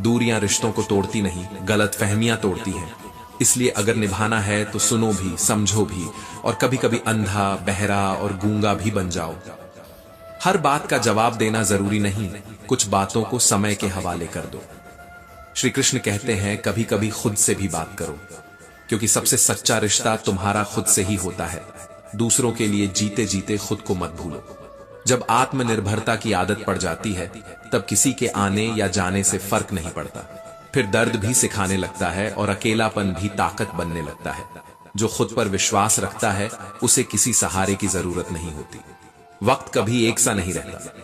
दूरियां रिश्तों को तोड़ती नहीं, गलत फहमियां तोड़ती हैं। इसलिए अगर निभाना है तो सुनो भी, समझो भी, और कभी कभी अंधा, बहरा और गूंगा भी बन जाओ। हर बात का जवाब देना जरूरी नहीं, कुछ बातों को समय के हवाले कर दो। श्री कृष्ण कहते हैं कभी कभी खुद से भी बात करो, क्योंकि सबसे सच्चा रिश्ता तुम्हारा खुद से ही होता है। दूसरों के लिए जीते जीते खुद को मत भूलो। जब आत्मनिर्भरता की आदत पड़ जाती है तब किसी के आने या जाने से फर्क नहीं पड़ता। फिर दर्द भी सिखाने लगता है और अकेलापन भी ताकत बनने लगता है। जो खुद पर विश्वास रखता है उसे किसी सहारे की जरूरत नहीं होती। वक्त कभी एक सा नहीं रहता।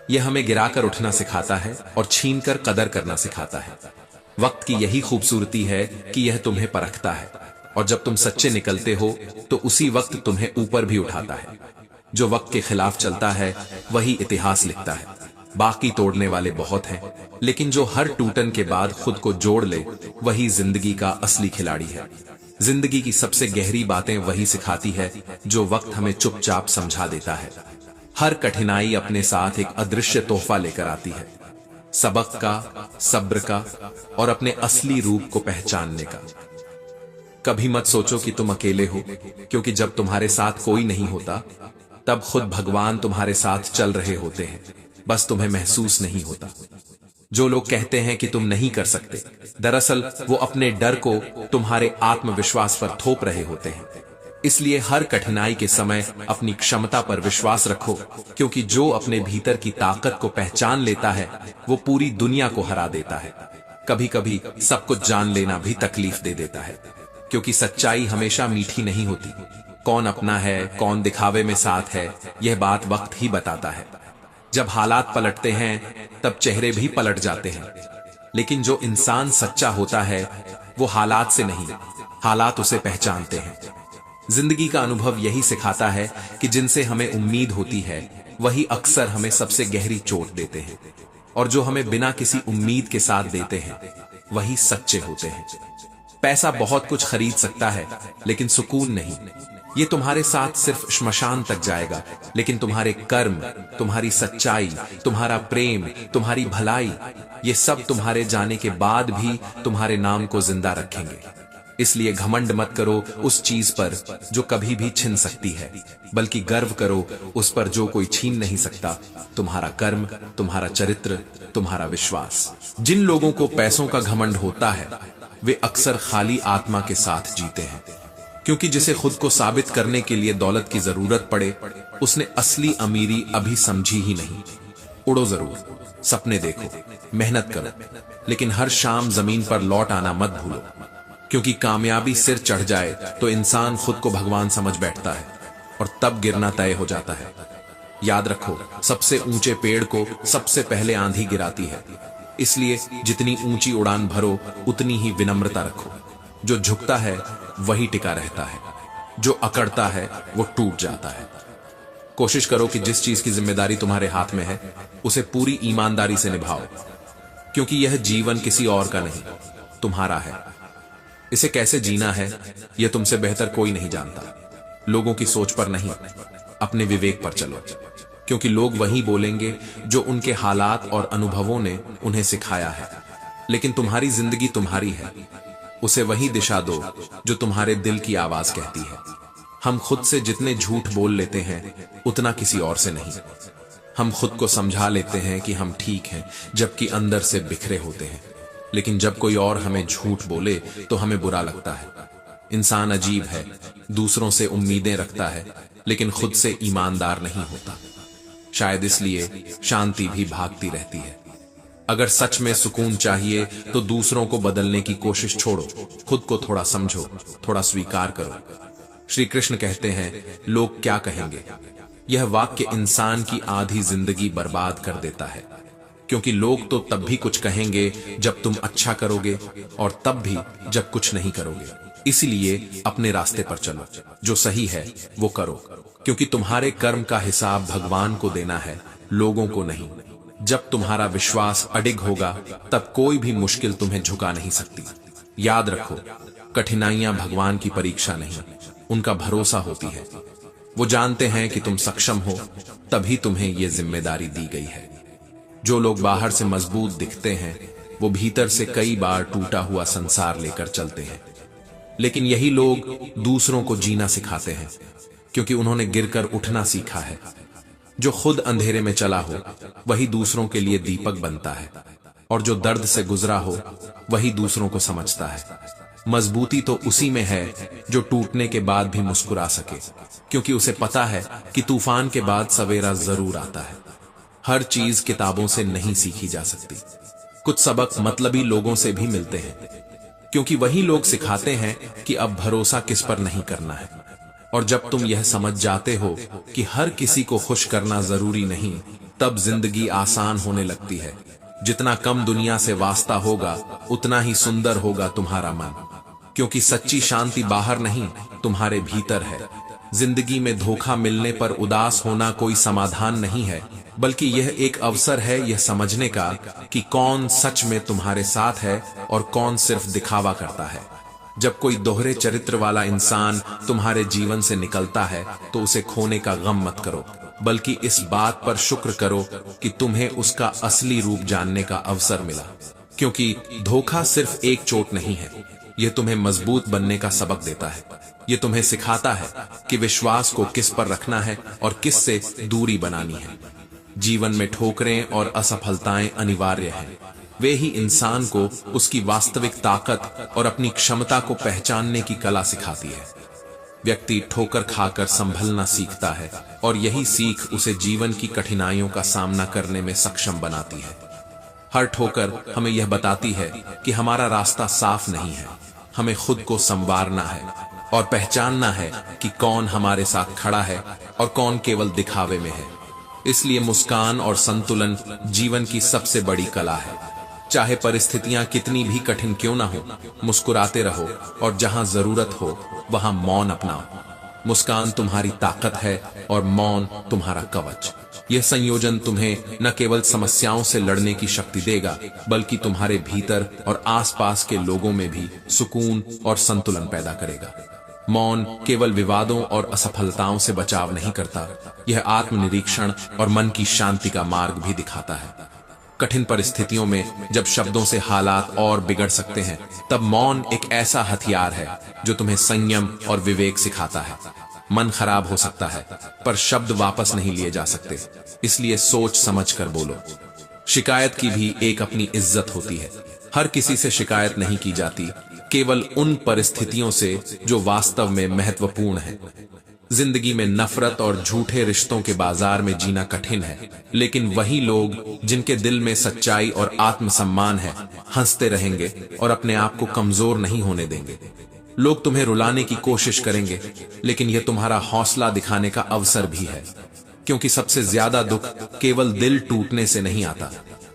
यह हमें गिराकर उठना सिखाता है और छीनकर कदर करना सिखाता है। वक्त की यही खूबसूरती है कि यह तुम्हें परखता है, और जब तुम सच्चे निकलते हो तो उसी वक्त तुम्हें ऊपर भी उठाता है। जो वक्त के खिलाफ चलता है वही इतिहास लिखता है। बाकी तोड़ने वाले बहुत हैं, लेकिन जो हर टूटन के बाद खुद को जोड़ ले वही जिंदगी का असली खिलाड़ी है। जिंदगी की सबसे गहरी बातें वही सिखाती है जो वक्त हमें चुपचाप समझा देता है। हर कठिनाई अपने साथ एक अदृश्य तोहफा लेकर आती है, सबक का, सब्र का और अपने असली रूप को पहचानने का। कभी मत सोचो कि तुम अकेले हो, क्योंकि जब तुम्हारे साथ कोई नहीं होता तब खुद भगवान तुम्हारे साथ चल रहे होते हैं, बस तुम्हें महसूस नहीं होता। जो लोग कहते हैं कि तुम नहीं कर सकते, दरअसल वो अपने डर को तुम्हारे आत्मविश्वास पर थोप रहे होते हैं। इसलिए हर कठिनाई के समय अपनी क्षमता पर विश्वास रखो, क्योंकि जो अपने भीतर की ताकत को पहचान लेता है वो पूरी दुनिया को हरा देता है। कभी कभी सब कुछ जान लेना भी तकलीफ दे देता है, क्योंकि सच्चाई हमेशा मीठी नहीं होती। कौन अपना है, कौन दिखावे में साथ है, यह बात वक्त ही बताता है। जब हालात पलटते हैं तब चेहरे भी पलट जाते हैं, लेकिन जो इंसान सच्चा होता है वो हालात से नहीं, हालात उसे पहचानते हैं। जिंदगी का अनुभव यही सिखाता है कि जिनसे हमें उम्मीद होती है वही अक्सर हमें सबसे गहरी चोट देते हैं, और जो हमें बिना किसी उम्मीद के साथ देते हैं वही सच्चे होते हैं। पैसा बहुत कुछ खरीद सकता है, लेकिन सुकून नहीं। ये तुम्हारे साथ सिर्फ श्मशान तक जाएगा, लेकिन तुम्हारे कर्म, तुम्हारी सच्चाई, तुम्हारा प्रेम, तुम्हारी भलाई, ये सब तुम्हारे जाने के बाद भी तुम्हारे नाम को जिंदा रखेंगे। इसलिए घमंड मत करो उस चीज पर जो कभी भी छिन सकती है, बल्कि गर्व करो उस पर जो कोई छीन नहीं सकता, तुम्हारा कर्म, तुम्हारा चरित्र, तुम्हारा विश्वास। जिन लोगों को पैसों का घमंड होता है वे अक्सर खाली आत्मा के साथ जीते हैं, क्योंकि जिसे खुद को साबित करने के लिए दौलत की जरूरत पड़े उसने असली अमीरी अभी समझी ही नहीं। उड़ो जरूर, सपने देखो, मेहनत करो, लेकिन हर शाम जमीन पर लौट आना मत भूलो, क्योंकि कामयाबी सिर चढ़ जाए तो इंसान खुद को भगवान समझ बैठता है और तब गिरना तय हो जाता है। याद रखो, सबसे ऊंचे पेड़ को सबसे पहले आंधी गिराती है। इसलिए जितनी ऊंची उड़ान भरो उतनी ही विनम्रता रखो। जो झुकता है वही टिका रहता है, जो अकड़ता है वो टूट जाता है। कोशिश करो कि जिस चीज की जिम्मेदारी तुम्हारे हाथ में है उसे पूरी ईमानदारी से निभाओ, क्योंकि यह जीवन किसी और का नहीं, तुम्हारा है। इसे कैसे जीना है यह तुमसे बेहतर कोई नहीं जानता। लोगों की सोच पर नहीं, अपने विवेक पर चलो, क्योंकि लोग वही बोलेंगे जो उनके हालात और अनुभवों ने उन्हें सिखाया है। लेकिन तुम्हारी जिंदगी तुम्हारी है, उसे वही दिशा दो जो तुम्हारे दिल की आवाज कहती है। हम खुद से जितने झूठ बोल लेते हैं उतना किसी और से नहीं। हम खुद को समझा लेते हैं कि हम ठीक हैं, जबकि अंदर से बिखरे होते हैं। लेकिन जब कोई और हमें झूठ बोले तो हमें बुरा लगता है। इंसान अजीब है, दूसरों से उम्मीदें रखता है लेकिन खुद से ईमानदार नहीं होता। शायद इसलिए शांति भी भागती रहती है। अगर सच में सुकून चाहिए तो दूसरों को बदलने की कोशिश छोड़ो, खुद को थोड़ा समझो, थोड़ा स्वीकार करो। श्री कृष्ण कहते हैं, लोग क्या कहेंगे, यह वाक्य इंसान की आधी जिंदगी बर्बाद कर देता है। क्योंकि लोग तो तब भी कुछ कहेंगे जब तुम अच्छा करोगे और तब भी जब कुछ नहीं करोगे। इसलिए अपने रास्ते पर चलो, जो सही है वो करो, क्योंकि तुम्हारे कर्म का हिसाब भगवान को देना है, लोगों को नहीं। जब तुम्हारा विश्वास अडिग होगा तब कोई भी मुश्किल तुम्हें झुका नहीं सकती। याद रखो, कठिनाइयां भगवान की परीक्षा नहीं, उनका भरोसा होती है। वो जानते हैं कि तुम सक्षम हो, तभी तुम्हें ये जिम्मेदारी दी गई है। जो लोग बाहर से मजबूत दिखते हैं वो भीतर से कई बार टूटा हुआ संसार लेकर चलते हैं। लेकिन यही लोग दूसरों को जीना सिखाते हैं, क्योंकि उन्होंने गिरकर उठना सीखा है। जो खुद अंधेरे में चला हो वही दूसरों के लिए दीपक बनता है, और जो दर्द से गुजरा हो वही दूसरों को समझता है। मजबूती तो उसी में है जो टूटने के बाद भी मुस्कुरा सके, क्योंकि उसे पता है कि तूफान के बाद सवेरा जरूर आता है। हर चीज किताबों से नहीं सीखी जा सकती। कुछ सबक मतलबी लोगों से भी मिलते हैं, क्योंकि वही लोग सिखाते हैं कि अब भरोसा किस पर नहीं करना है। और जब तुम यह समझ जाते हो कि हर किसी को खुश करना जरूरी नहीं, तब जिंदगी आसान होने लगती है। जितना कम दुनिया से वास्ता होगा उतना ही सुंदर होगा तुम्हारा मन, क्योंकि सच्ची शांति बाहर नहीं, तुम्हारे भीतर है। जिंदगी में धोखा मिलने पर उदास होना कोई समाधान नहीं है, बल्कि यह एक अवसर है यह समझने का कि कौन सच में तुम्हारे साथ है और कौन सिर्फ दिखावा करता है। जब कोई दोहरे चरित्र वाला इंसान तुम्हारे जीवन से निकलता है तो उसे खोने का गम मत करो, बल्कि इस बात पर शुक्र करो कि तुम्हें उसका असली रूप जानने का अवसर मिला। क्योंकि धोखा सिर्फ एक चोट नहीं है, यह तुम्हें मजबूत बनने का सबक देता है। यह तुम्हें सिखाता है कि विश्वास को किस पर रखना है और किस से दूरी बनानी है। जीवन में ठोकरें और असफलताएं अनिवार्य हैं। वे ही इंसान को उसकी वास्तविक ताकत और अपनी क्षमता को पहचानने की कला सिखाती है। व्यक्ति ठोकर खाकर संभलना सीखता है, और यही सीख उसे जीवन की कठिनाइयों का सामना करने में सक्षम बनाती है। हर ठोकर हमें यह बताती है कि हमारा रास्ता साफ नहीं है। हमें खुद को संवारना है और पहचानना है कि कौन हमारे साथ खड़ा है और कौन केवल दिखावे में है। इसलिए मुस्कान और संतुलन जीवन की सबसे बड़ी कला है। चाहे परिस्थितियां कितनी भी कठिन क्यों ना हो, मुस्कुराते रहो, और जहां जरूरत हो वहां मौन अपनाओ। मुस्कान तुम्हारी ताकत है और मौन तुम्हारा कवच। यह संयोजन तुम्हें न केवल समस्याओं से लड़ने की शक्ति देगा, बल्कि तुम्हारे भीतर और आसपास के लोगों में भी सुकून और संतुलन पैदा करेगा। मौन केवल विवादों और असफलताओं से बचाव नहीं करता, यह आत्मनिरीक्षण और मन की शांति का मार्ग भी दिखाता है। कठिन परिस्थितियों में जब शब्दों से हालात और बिगड़ सकते हैं, तब मौन एक ऐसा हथियार है जो तुम्हें संयम और विवेक सिखाता है। मन खराब हो सकता है, पर शब्द वापस नहीं लिए जा सकते, इसलिए सोच समझ कर बोलो। शिकायत की भी एक अपनी इज्जत होती है। हर किसी से शिकायत नहीं की जाती, केवल उन परिस्थितियों से जो वास्तव में महत्वपूर्ण है। जिंदगी में नफरत और झूठे रिश्तों के बाजार में जीना कठिन है, लेकिन वही लोग जिनके दिल में सच्चाई और आत्मसम्मान है, हंसते रहेंगे और अपने आप को कमजोर नहीं होने देंगे। लोग तुम्हें रुलाने की कोशिश करेंगे, लेकिन यह तुम्हारा हौसला दिखाने का अवसर भी है, क्योंकि सबसे ज्यादा दुख केवल दिल टूटने से नहीं आता,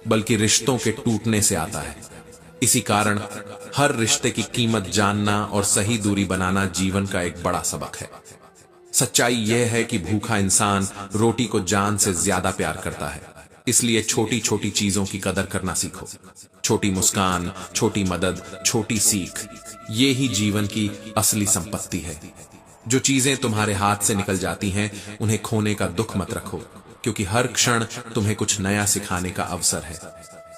बल्कि रिश्तों के टूटने से आता है। इसी कारण हर रिश्ते की कीमत जानना और सही दूरी बनाना जीवन का एक बड़ा सबक है। सच्चाई यह है कि भूखा इंसान रोटी को जान से ज्यादा प्यार करता है। इसलिए छोटी छोटी चीजों की कदर करना सीखो। छोटी मुस्कान, छोटी मदद, छोटी सीख, ये ही जीवन की असली संपत्ति है। जो चीजें तुम्हारे हाथ से निकल जाती हैं, उन्हें खोने का दुख मत रखो, क्योंकि हर क्षण तुम्हें कुछ नया सिखाने का अवसर है।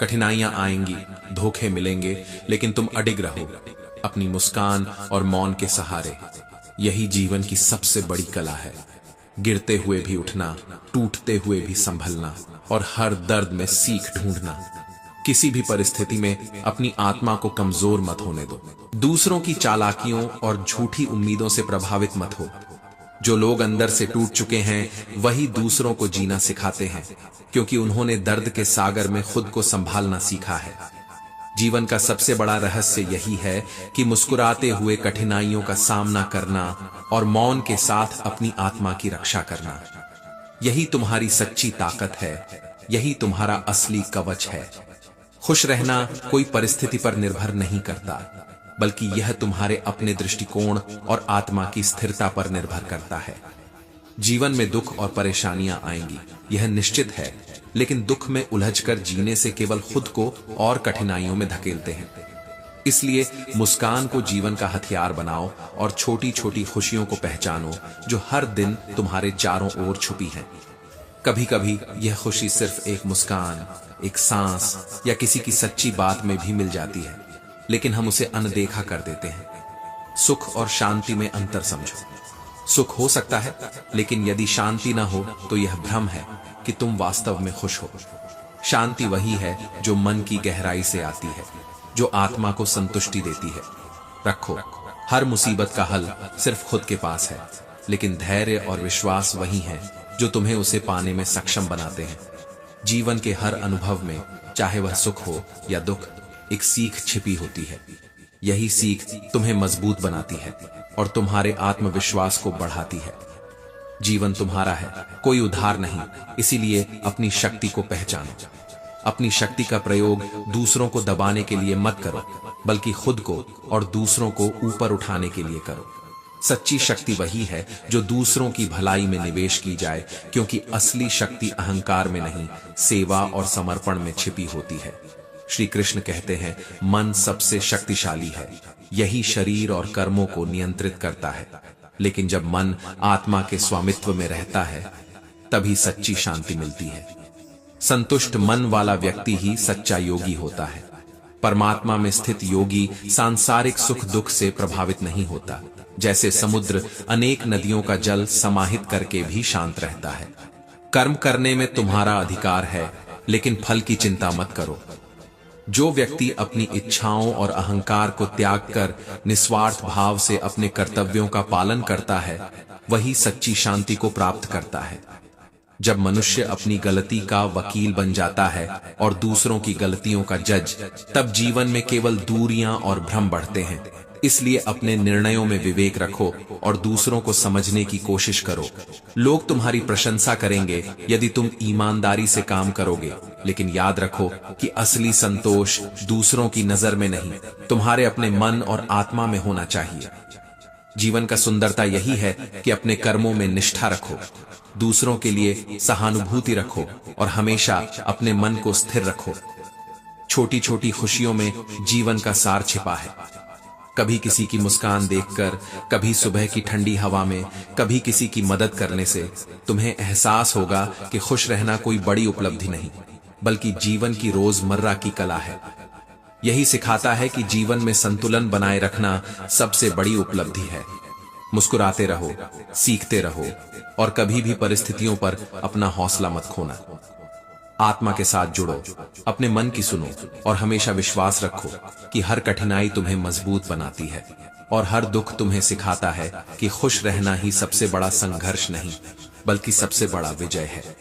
कठिनाइयां आएंगी, धोखे मिलेंगे, लेकिन तुम अडिग रहो अपनी मुस्कान और मौन के सहारे। यही जीवन की सबसे बड़ी कला है। गिरते हुए भी उठना, टूटते हुए भी संभलना, और हर दर्द में सीख ढूंढना। किसी भी परिस्थिति में अपनी आत्मा को कमजोर मत होने दो। दूसरों की चालाकियों और झूठी उम्मीदों से प्रभावित मत हो। जो लोग अंदर से टूट चुके हैं वही दूसरों को जीना सिखाते हैं, क्योंकि उन्होंने दर्द के सागर में खुद को संभालना सीखा है। जीवन का सबसे बड़ा रहस्य यही है कि मुस्कुराते हुए कठिनाइयों का सामना करना और मौन के साथ अपनी आत्मा की रक्षा करना। यही तुम्हारी सच्ची ताकत है। यही तुम्हारा असली कवच है। खुश रहना कोई परिस्थिति पर निर्भर नहीं करता, बल्कि यह तुम्हारे अपने दृष्टिकोण और आत्मा की स्थिरता पर निर्भर करता है। जीवन में दुख और परेशानियां आएंगी, यह निश्चित है, लेकिन दुख में उलझकर जीने से केवल खुद को और कठिनाइयों में धकेलते हैं। इसलिए मुस्कान को जीवन का हथियार बनाओ और छोटी छोटी खुशियों को पहचानो जो हर दिन तुम्हारे चारों ओर छुपी हैं। कभी कभी यह खुशी सिर्फ एक मुस्कान, एक सांस या किसी की सच्ची बात में भी मिल जाती है, लेकिन हम उसे अनदेखा कर देते हैं। सुख और शांति में अंतर समझो। सुख हो सकता है, लेकिन यदि शांति न हो तो यह भ्रम है कि तुम वास्तव में खुश हो। शांति वही है जो मन की गहराई से आती है, जो आत्मा को संतुष्टि देती है। रखो, हर मुसीबत का हल सिर्फ खुद के पास है, लेकिन धैर्य और विश्वास वही है जो तुम्हें उसे पाने में सक्षम बनाते हैं। जीवन के हर अनुभव में, चाहे वह सुख हो या दुख, एक सीख छिपी होती है। यही सीख तुम्हें मजबूत बनाती है और तुम्हारे आत्मविश्वास को बढ़ाती है। जीवन तुम्हारा है, कोई उधार नहीं, इसीलिए अपनी शक्ति को पहचानो। अपनी शक्ति का प्रयोग दूसरों को दबाने के लिए मत करो, बल्कि खुद को और दूसरों को ऊपर उठाने के लिए करो। सच्ची शक्ति वही है जो दूसरों की भलाई में निवेश की जाए, क्योंकि असली शक्ति अहंकार में नहीं, सेवा और समर्पण में छिपी होती है। श्री कृष्ण कहते हैं, मन सबसे शक्तिशाली है, यही शरीर और कर्मों को नियंत्रित करता है। लेकिन जब मन आत्मा के स्वामित्व में रहता है, तभी सच्ची शांति मिलती है। संतुष्ट मन वाला व्यक्ति ही सच्चा योगी होता है। परमात्मा में स्थित योगी सांसारिक सुख दुख से प्रभावित नहीं होता। जैसे समुद्र अनेक नदियों का जल समाहित करके भी शांत रहता है। कर्म करने में तुम्हारा अधिकार है, लेकिन फल की चिंता मत करो। जो व्यक्ति अपनी इच्छाओं और अहंकार को त्याग कर निस्वार्थ भाव से अपने कर्तव्यों का पालन करता है, वही सच्ची शांति को प्राप्त करता है। जब मनुष्य अपनी गलती का वकील बन जाता है और दूसरों की गलतियों का जज, तब जीवन में केवल दूरियां और भ्रम बढ़ते हैं। इसलिए अपने निर्णयों में विवेक रखो और दूसरों को समझने की कोशिश करो। लोग तुम्हारी प्रशंसा करेंगे यदि तुम ईमानदारी से काम करोगे, लेकिन याद रखो कि असली संतोष दूसरों की नजर में नहीं, तुम्हारे अपने मन और आत्मा में होना चाहिए। जीवन का सुंदरता यही है कि अपने कर्मों में निष्ठा रखो, दूसरों के लिए सहानुभूति रखो और हमेशा अपने मन को स्थिर रखो। छोटी छोटी खुशियों में जीवन का सार छिपा है। कभी किसी की मुस्कान देखकर, कभी सुबह की ठंडी हवा में, कभी किसी की मदद करने से तुम्हें एहसास होगा कि खुश रहना कोई बड़ी उपलब्धि नहीं, बल्कि जीवन की रोजमर्रा की कला है। यही सिखाता है कि जीवन में संतुलन बनाए रखना सबसे बड़ी उपलब्धि है। मुस्कुराते रहो, सीखते रहो और कभी भी परिस्थितियों पर अपना हौसला मत खोना। आत्मा के साथ जुड़ो, अपने मन की सुनो और हमेशा विश्वास रखो कि हर कठिनाई तुम्हें मजबूत बनाती है और हर दुख तुम्हें सिखाता है कि खुश रहना ही सबसे बड़ा संघर्ष नहीं, बल्कि सबसे बड़ा विजय है।